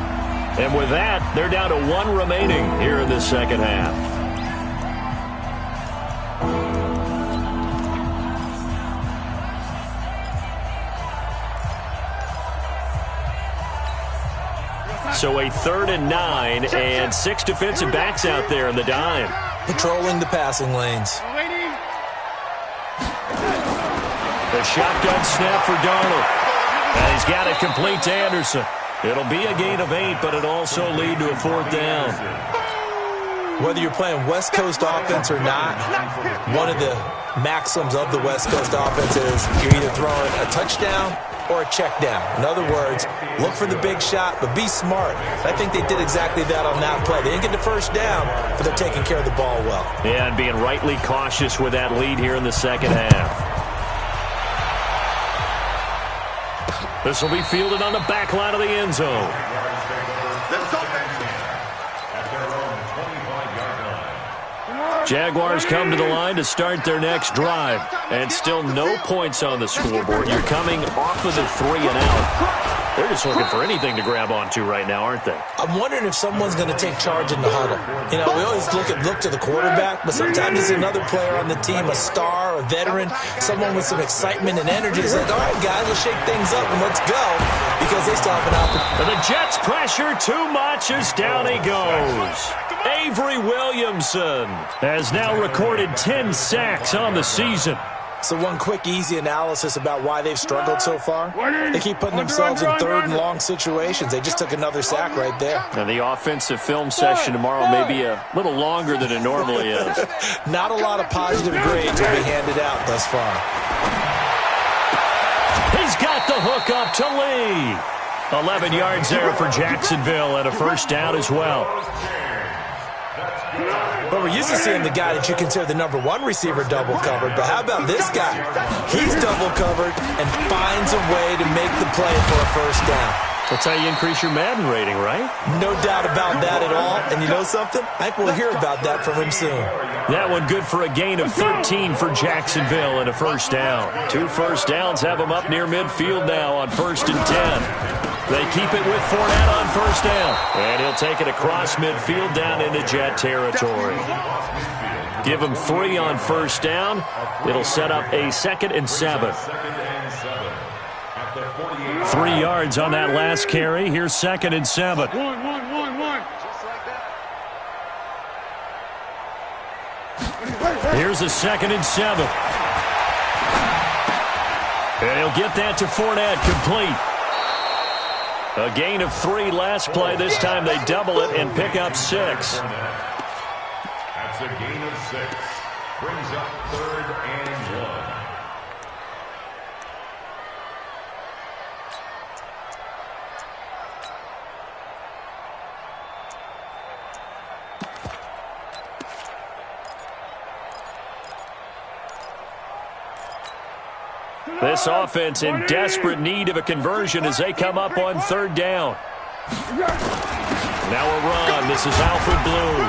And with that, they're down to 1 remaining here in the 2nd half. So a 3rd and 9 and 6 defensive backs out there in the dime. Patrolling the passing lanes. The shotgun snap for Darnold. And he's got it complete to Anderson. It'll be a gain of 8, but it'll also lead to a 4th down. Whether you're playing West Coast offense or not, one of the maxims of the West Coast offense is you're either throwing a touchdown or a check down. In other words, look for the big shot, but be smart. I think they did exactly that on that play. They didn't get the first down, but they're taking care of the ball well. Yeah, and being rightly cautious with that lead here in the 2nd half. This will be fielded on the back line of the end zone. Jaguars come to the line to start their next drive. And still no points on the scoreboard. You're coming off of the 3 and out. They're just looking for anything to grab onto right now, aren't they? I'm wondering if someone's going to take charge in the huddle. You know, we always look to the quarterback, but sometimes it's another player on the team, a star, a veteran, someone with some excitement and energy. It's like, all right, guys, let's shake things up and let's go, because they still have an opportunity. The Jets pressure too much as down he goes. Avery Williamson has now recorded 10 sacks on the season. So one quick, easy analysis about why they've struggled so far. They keep putting themselves in third and long situations. They just took another sack right there. Now, the offensive film session tomorrow may be a little longer than it normally is. Not a lot of positive grades will be handed out thus far. He's got the hook up to Lee. 11 yards there for Jacksonville and a first down as well. But we're used to seeing the guy that you consider the number one receiver double covered. But how about this guy? He's double covered and finds a way to make the play for a first down. That's how you increase your Madden rating, right? No doubt about that at all. And you know something? I think we'll hear about that from him soon. That one good for a gain of 13 for Jacksonville and a first down. 2 first downs have him up near midfield now on 1st and 10. They keep it with Fournette on first down. And he'll take it across midfield down into Jet territory. Give him 3 on first down. It'll set up a 2nd and 7. 3 yards on that last carry. Here's 2nd and 7. One. Here's a 2nd and 7. And he'll get that to Fournette, complete. A gain of 3 last play. This time they double it and pick up 6. That's a gain of 6. Brings up 3rd and 1. This offense in desperate need of a conversion as they come up on 3rd down. Now a run. This is Alfred Blue.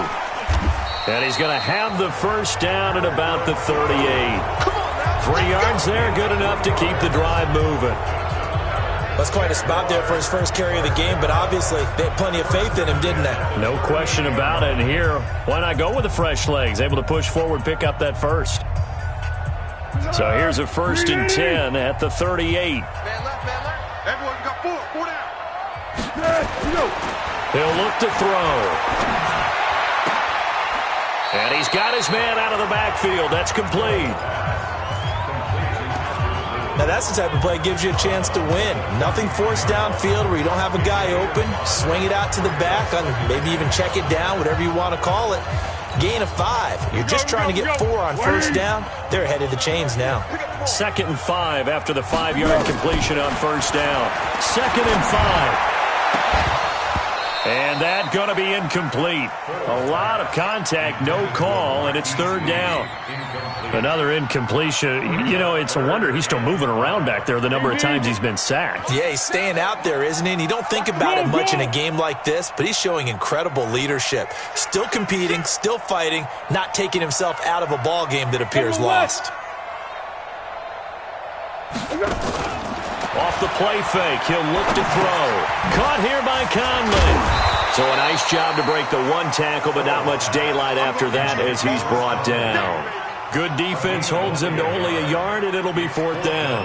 And he's going to have the first down at about the 38. 3 yards there, good enough to keep the drive moving. That's quite a spot there for his first carry of the game, but obviously they had plenty of faith in him, didn't they? No question about it. And here, why not go with the fresh legs? Able to push forward, pick up that first. So here's a 1st and 10 at the 38. Man left. Everyone got 4 down. He'll look to throw. And he's got his man out of the backfield. That's complete. Now that's the type of play that gives you a chance to win. Nothing forced downfield where you don't have a guy open. Swing it out to the back, maybe even check it down, whatever you want to call it. Gain of 5. You're just trying to get 4 on first down. They're ahead of the chains now. 2nd and 5 after the 5-yard completion on first down. 2nd and 5. And that going to be incomplete. A lot of contact, no call, and it's 3rd down. Another incompletion. You know, it's a wonder he's still moving around back there the number of times he's been sacked. Yeah, he's staying out there, isn't he? And you don't think about it much in a game like this, but he's showing incredible leadership. Still competing, still fighting, not taking himself out of a ball game that appears lost. Off the play fake, he'll look to throw. Caught here by Conley. So a nice job to break the 1 tackle, but not much daylight after that as he's brought down. Good defense holds him to only a yard, and it'll be 4th down.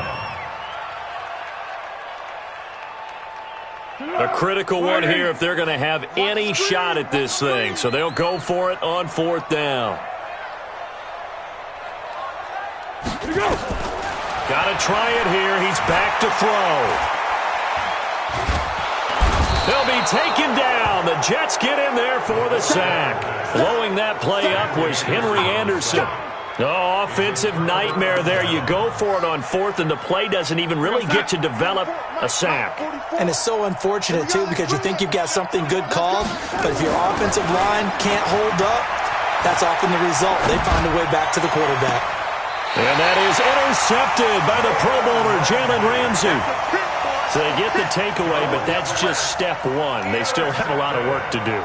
A critical one here if they're going to have any shot at this thing. So they'll go for it on 4th down. Got to try it here. He's back to throw. They'll be taken down. The Jets get in there for the sack. Blowing that play up was Henry Anderson. Oh, offensive nightmare there. You go for it on 4th, and the play doesn't even really get to develop a sack. And it's so unfortunate, too, because you think you've got something good called, but if your offensive line can't hold up, that's often the result. They find a way back to the quarterback. And that is intercepted by the Pro Bowler, Jalen Ramsey. So they get the takeaway, but that's just step 1. They still have a lot of work to do.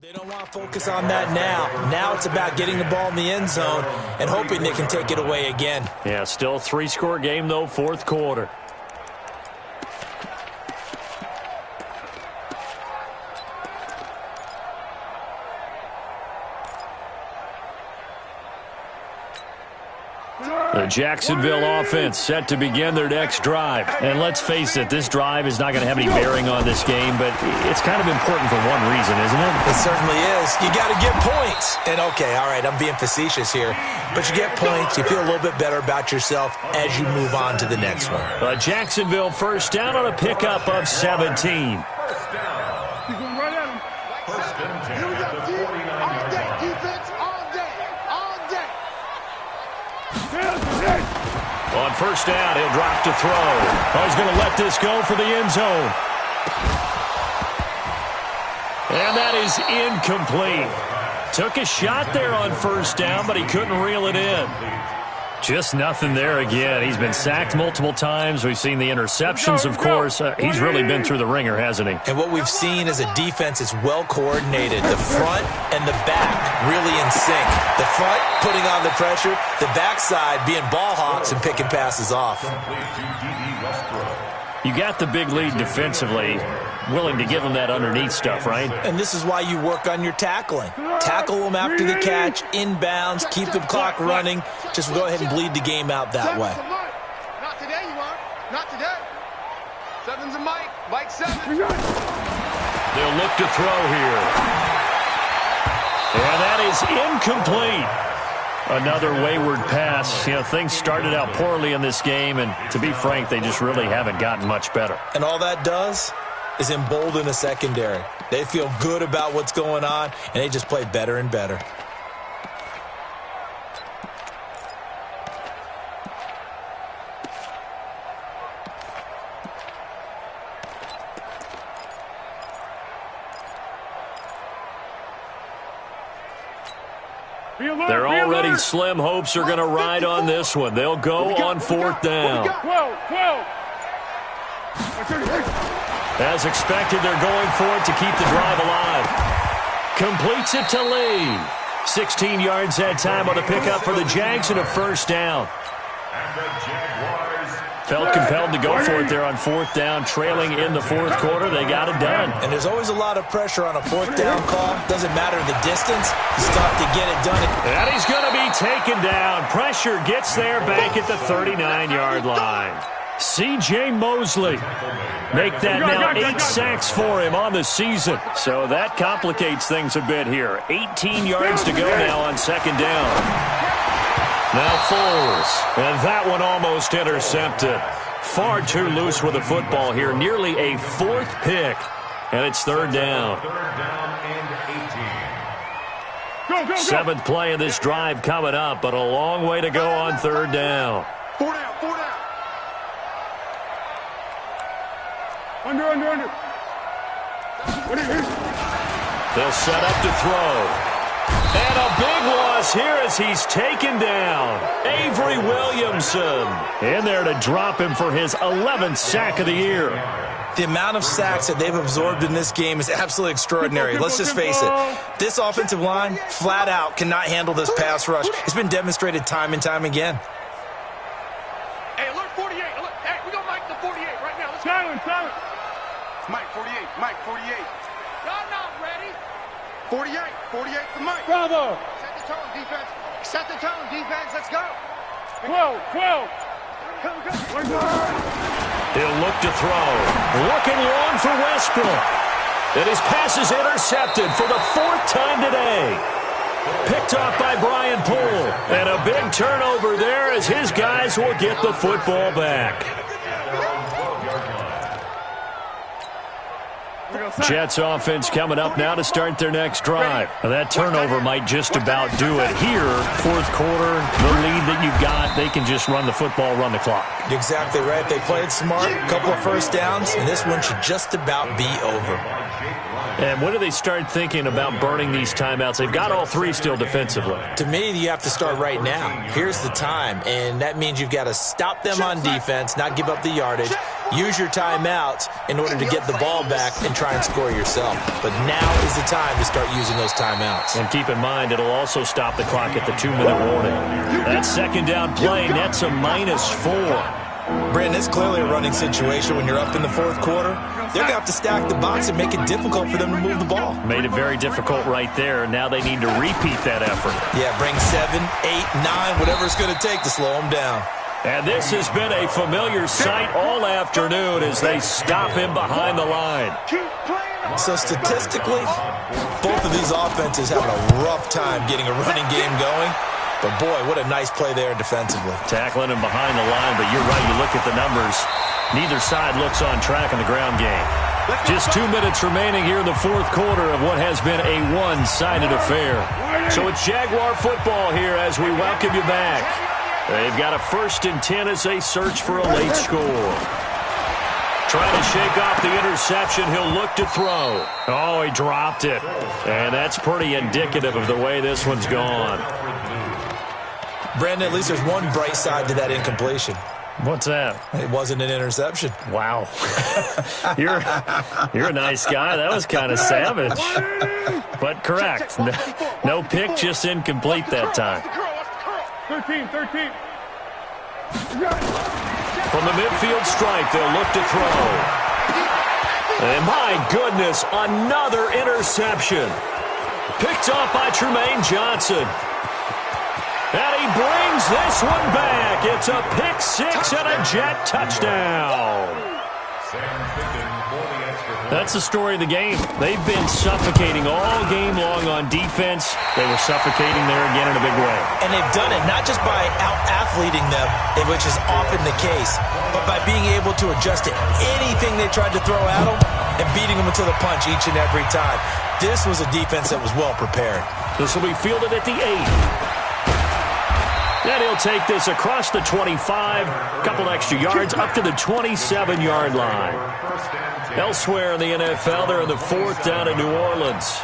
They don't want to focus on that now. Now it's about getting the ball in the end zone and hoping they can take it away again. Yeah, still a 3-score game, though, fourth quarter. The Jacksonville offense set to begin their next drive. And let's face it, this drive is not going to have any bearing on this game, but it's kind of important for one reason, isn't it? It certainly is. You got to get points. And, okay, all right, I'm being facetious here, but you get points, you feel a little bit better about yourself as you move on to the next one. Jacksonville first down on a pickup of 17. First down. First and 10 at the 49-yard line. Defense all day. On first down, he'll drop to throw. Oh, he's going to let this go for the end zone. And that is incomplete. Took a shot there on first down, but he couldn't reel it in. Just nothing there again. He's been sacked multiple times. We've seen the interceptions, of course. He's really been through the ringer, hasn't he? And what we've seen is a defense that's well coordinated. The front and the back really in sync. The front putting on the pressure, the backside being ball hawks and picking passes off. You got the big lead defensively, willing to give them that underneath stuff, right? And this is why you work on your tackling. Tackle them after the catch, inbounds, keep the clock running. Just go ahead and bleed the game out that way. Not today, you won't. Not today. Seven's a Mike. Mike 7. They'll look to throw here. And that is incomplete. Another wayward pass. You know, things started out poorly in this game, and to be frank, they just really haven't gotten much better. And all that does is embolden a secondary. They feel good about what's going on, and they just play better and better. They're already slim hopes are going to ride on this one. They'll go on fourth down. 12. As expected, they're going for it to keep the drive alive. Completes it to Lee. 16 yards that time on the pickup for the Jags and a first down. And the Jaguars Felt compelled to go for it there on fourth down, trailing in the fourth quarter. They got it done. And there's always a lot of pressure on a fourth down call. Doesn't matter the distance. You still have to get it done. And he's going to be taken down. Pressure gets there back at the 39-yard line. C.J. Mosley. Make that now 8 sacks for him on the season. So that complicates things a bit here. 18 yards to go now on second down. Now Foles. And that one almost intercepted. Far too loose with the football here. Nearly a fourth pick. And it's third down. Third down and 18. Go. Seventh play of this drive coming up, but a long way to go on third down. 4 down. Under. They'll set up to throw. And a big loss here as he's taken down. Avery Williamson in there to drop him for his 11th sack of the year. The amount of sacks that they've absorbed in this game is absolutely extraordinary. Let's just face it. This offensive line, flat out, cannot handle this pass rush. It's been demonstrated time and time again. Hey, alert 48. Alert. Hey, we got Mike the 48 right now. Let's go. Silent. Mike 48. Y'all not ready. 48 for Mike. Bravo. Set the tone, defense. Let's go. 12. He'll look to throw. Looking long for Westbrook. And his pass is intercepted for the fourth time today. Picked off by Brian Poole. And a big turnover there as his guys will get the football back. Jets offense coming up now to start their next drive. Now that turnover might just about do it here. Fourth quarter, the lead that you've got, they can just run the football, run the clock. Exactly right. They played smart, a couple of first downs, and this one should just about be over. And when do they start thinking about burning these timeouts? They've got all three still defensively. To me, you have to start right now. Here's the time, and that means you've got to stop them on defense, not give up the yardage, use your timeouts in order to get the ball back and try and score yourself. But now is the time to start using those timeouts. And keep in mind, it'll also stop the clock at the 2-minute warning. That second down play nets a -4. Brandon, it's clearly a running situation when you're up in the fourth quarter. They're going to have to stack the box and make it difficult for them to move the ball. Made it very difficult right there. Now they need to repeat that effort. Yeah, bring 7, 8, 9, whatever it's going to take to slow them down. And this has been a familiar sight all afternoon as they stop him behind the line. So statistically, both of these offenses having a rough time getting a running game going. But, boy, what a nice play there defensively. Tackling him behind the line, but you're right, you look at the numbers. Neither side looks on track in the ground game. Just 2 minutes remaining here in the fourth quarter of what has been a one-sided affair. So it's Jaguar football here as we welcome you back. They've got a 1st and 10 as they search for a late score. Trying to shake off the interception. He'll look to throw. Oh, he dropped it. And that's pretty indicative of the way this one's gone. Brandon, at least there's one bright side to that incompletion. What's that? It wasn't an interception. Wow. You're a nice guy. That was kind of savage. But correct. No pick, just incomplete that time. 13. From the midfield strike, they'll look to throw. And my goodness, another interception. Picked off by Tremaine Johnson. And he brings this one back. It's a pick six and a Jet touchdown. That's the story of the game. They've been suffocating all game long on defense. They were suffocating there again in a big way. And they've done it not just by out-athleting them, which is often the case, but by being able to adjust to anything they tried to throw at them and beating them until the punch each and every time. This was a defense that was well prepared. This will be fielded at the 8. And he'll take this across the 25, a couple extra yards, up to the 27-yard line. Elsewhere in the NFL, they're in the 4th down in New Orleans.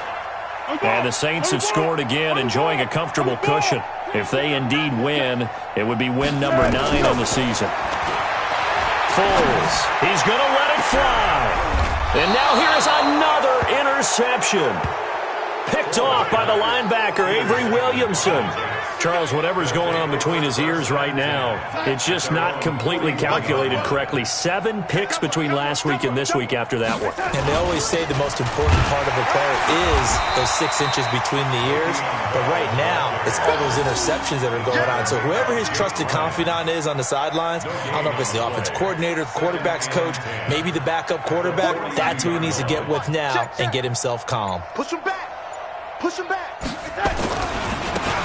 And the Saints have scored again, enjoying a comfortable cushion. If they indeed win, it would be win number 9 on the season. Foles, he's going to let it fly. And now here's another interception. Picked off by the linebacker, Avery Williamson. Charles, whatever's going on between his ears right now, it's just not completely calculated correctly. 7 picks between last week and this week after that one. And they always say the most important part of a player is those 6 inches between the ears. But right now, it's all those interceptions that are going on. So whoever his trusted confidant is on the sidelines, I don't know if it's the offense coordinator, the quarterback's coach, maybe the backup quarterback, that's who he needs to get with now and get himself calm. Push him back. Push him back.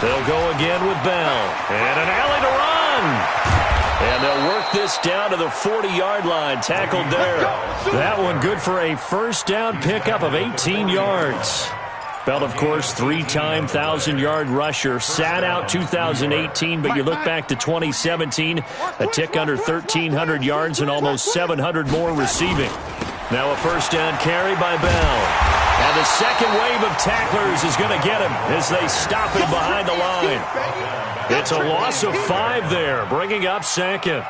They'll go again with Bell. And an alley to run. And they'll work this down to the 40-yard line. Tackled there. That one good for a first down pickup of 18 yards. Bell, of course, 3-time 1,000-yard rusher. Sat out 2018, but you look back to 2017, a tick under 1,300 yards and almost 700 more receiving. Now a first down carry by Bell. And the second wave of tacklers is going to get him as they stop him behind the line. It's a loss of 5 there, bringing up second.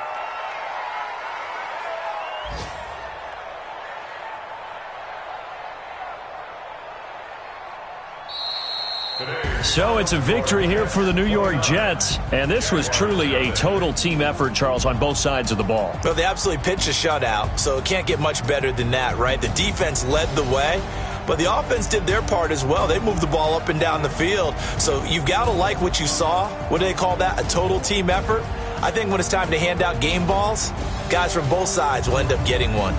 So it's a victory here for the New York Jets, and this was truly a total team effort, Charles, on both sides of the ball. Well, they absolutely pitched a shutout, so it can't get much better than that, right? The defense led the way, but the offense did their part as well. They moved the ball up and down the field, so you've got to like what you saw. What do they call that? A total team effort? I think when it's time to hand out game balls, guys from both sides will end up getting one.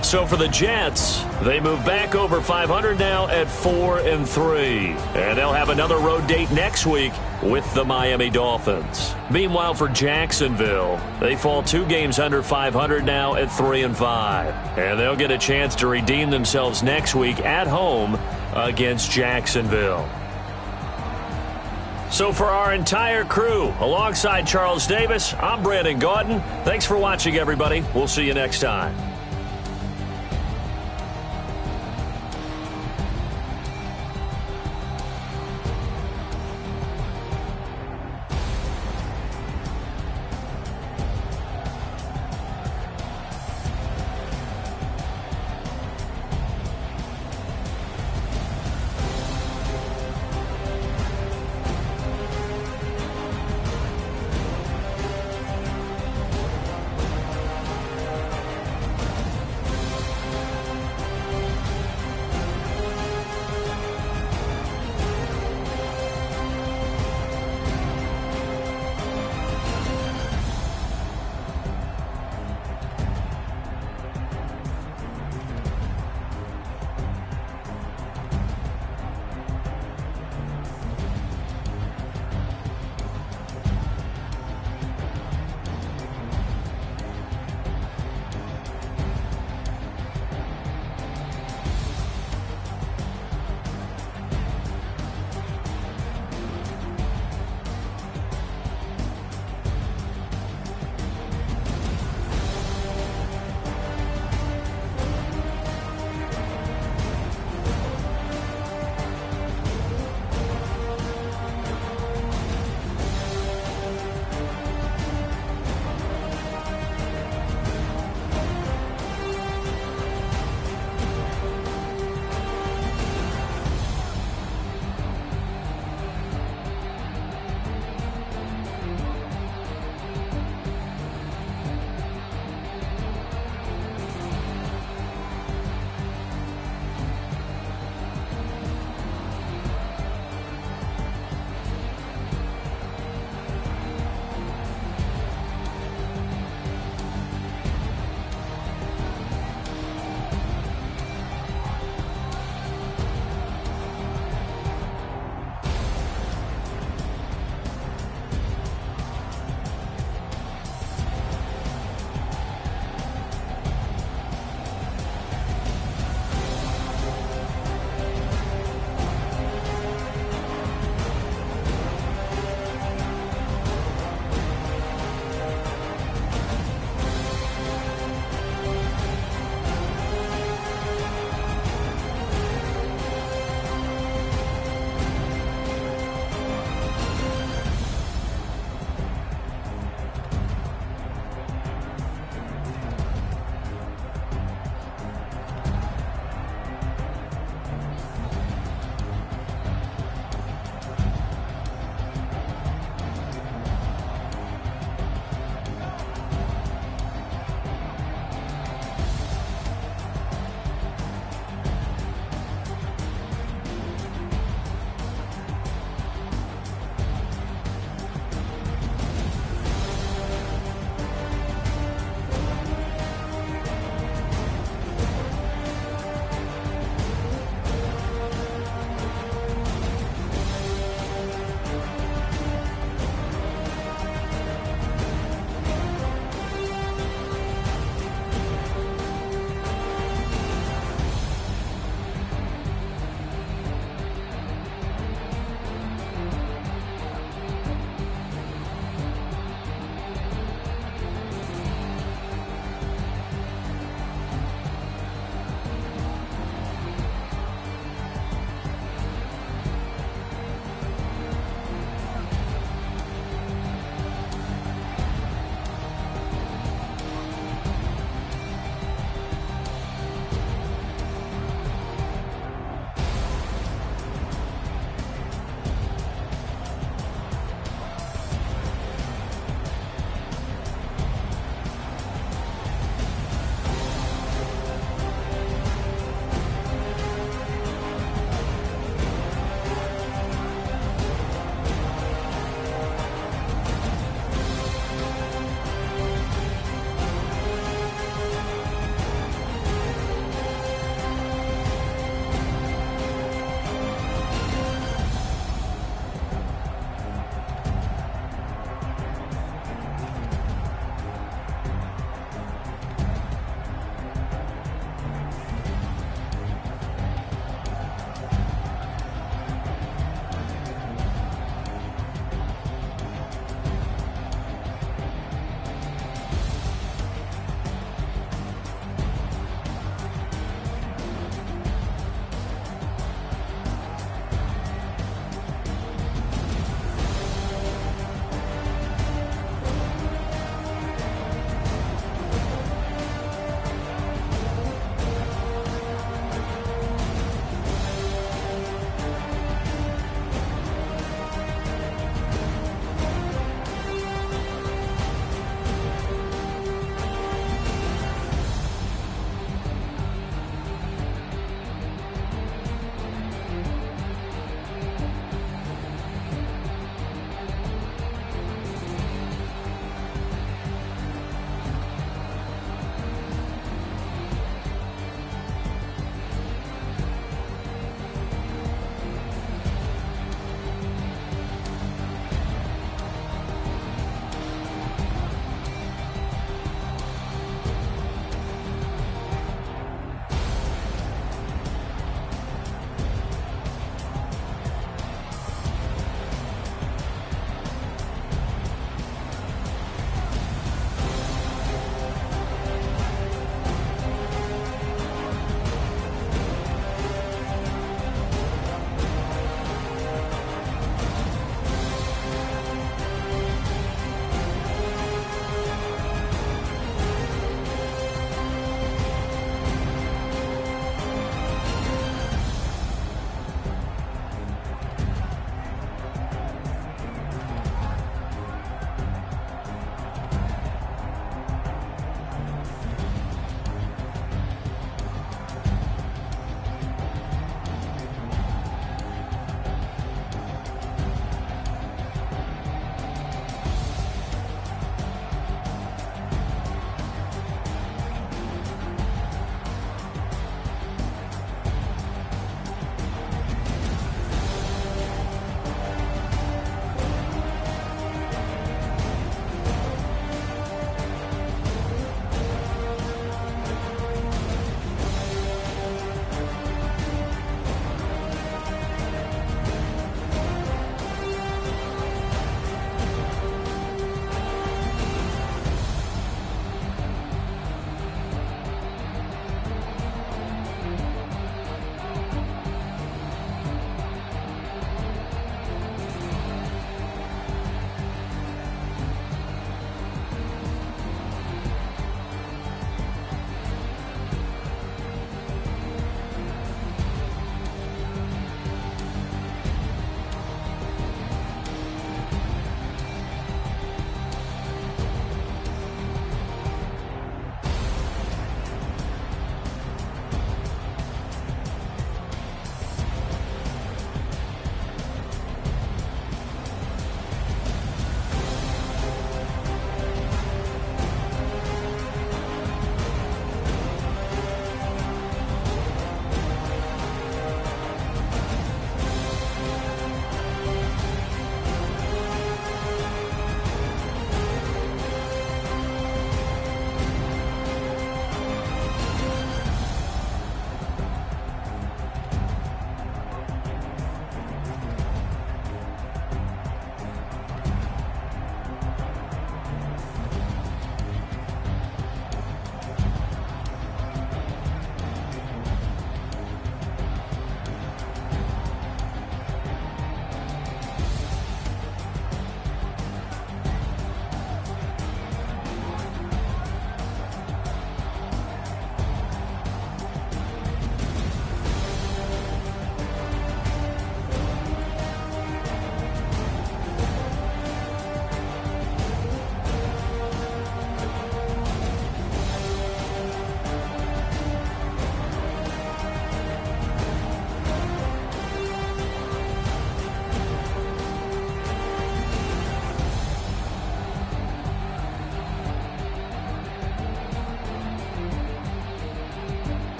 So for the Jets, they move back over 500 now at 4-3. And they'll have another road date next week with the Miami Dolphins. Meanwhile, for Jacksonville, they fall 2 games under 500 now at 3-5. And they'll get a chance to redeem themselves next week at home against Jacksonville. So for our entire crew, alongside Charles Davis, I'm Brandon Gaudin. Thanks for watching, everybody. We'll see you next time.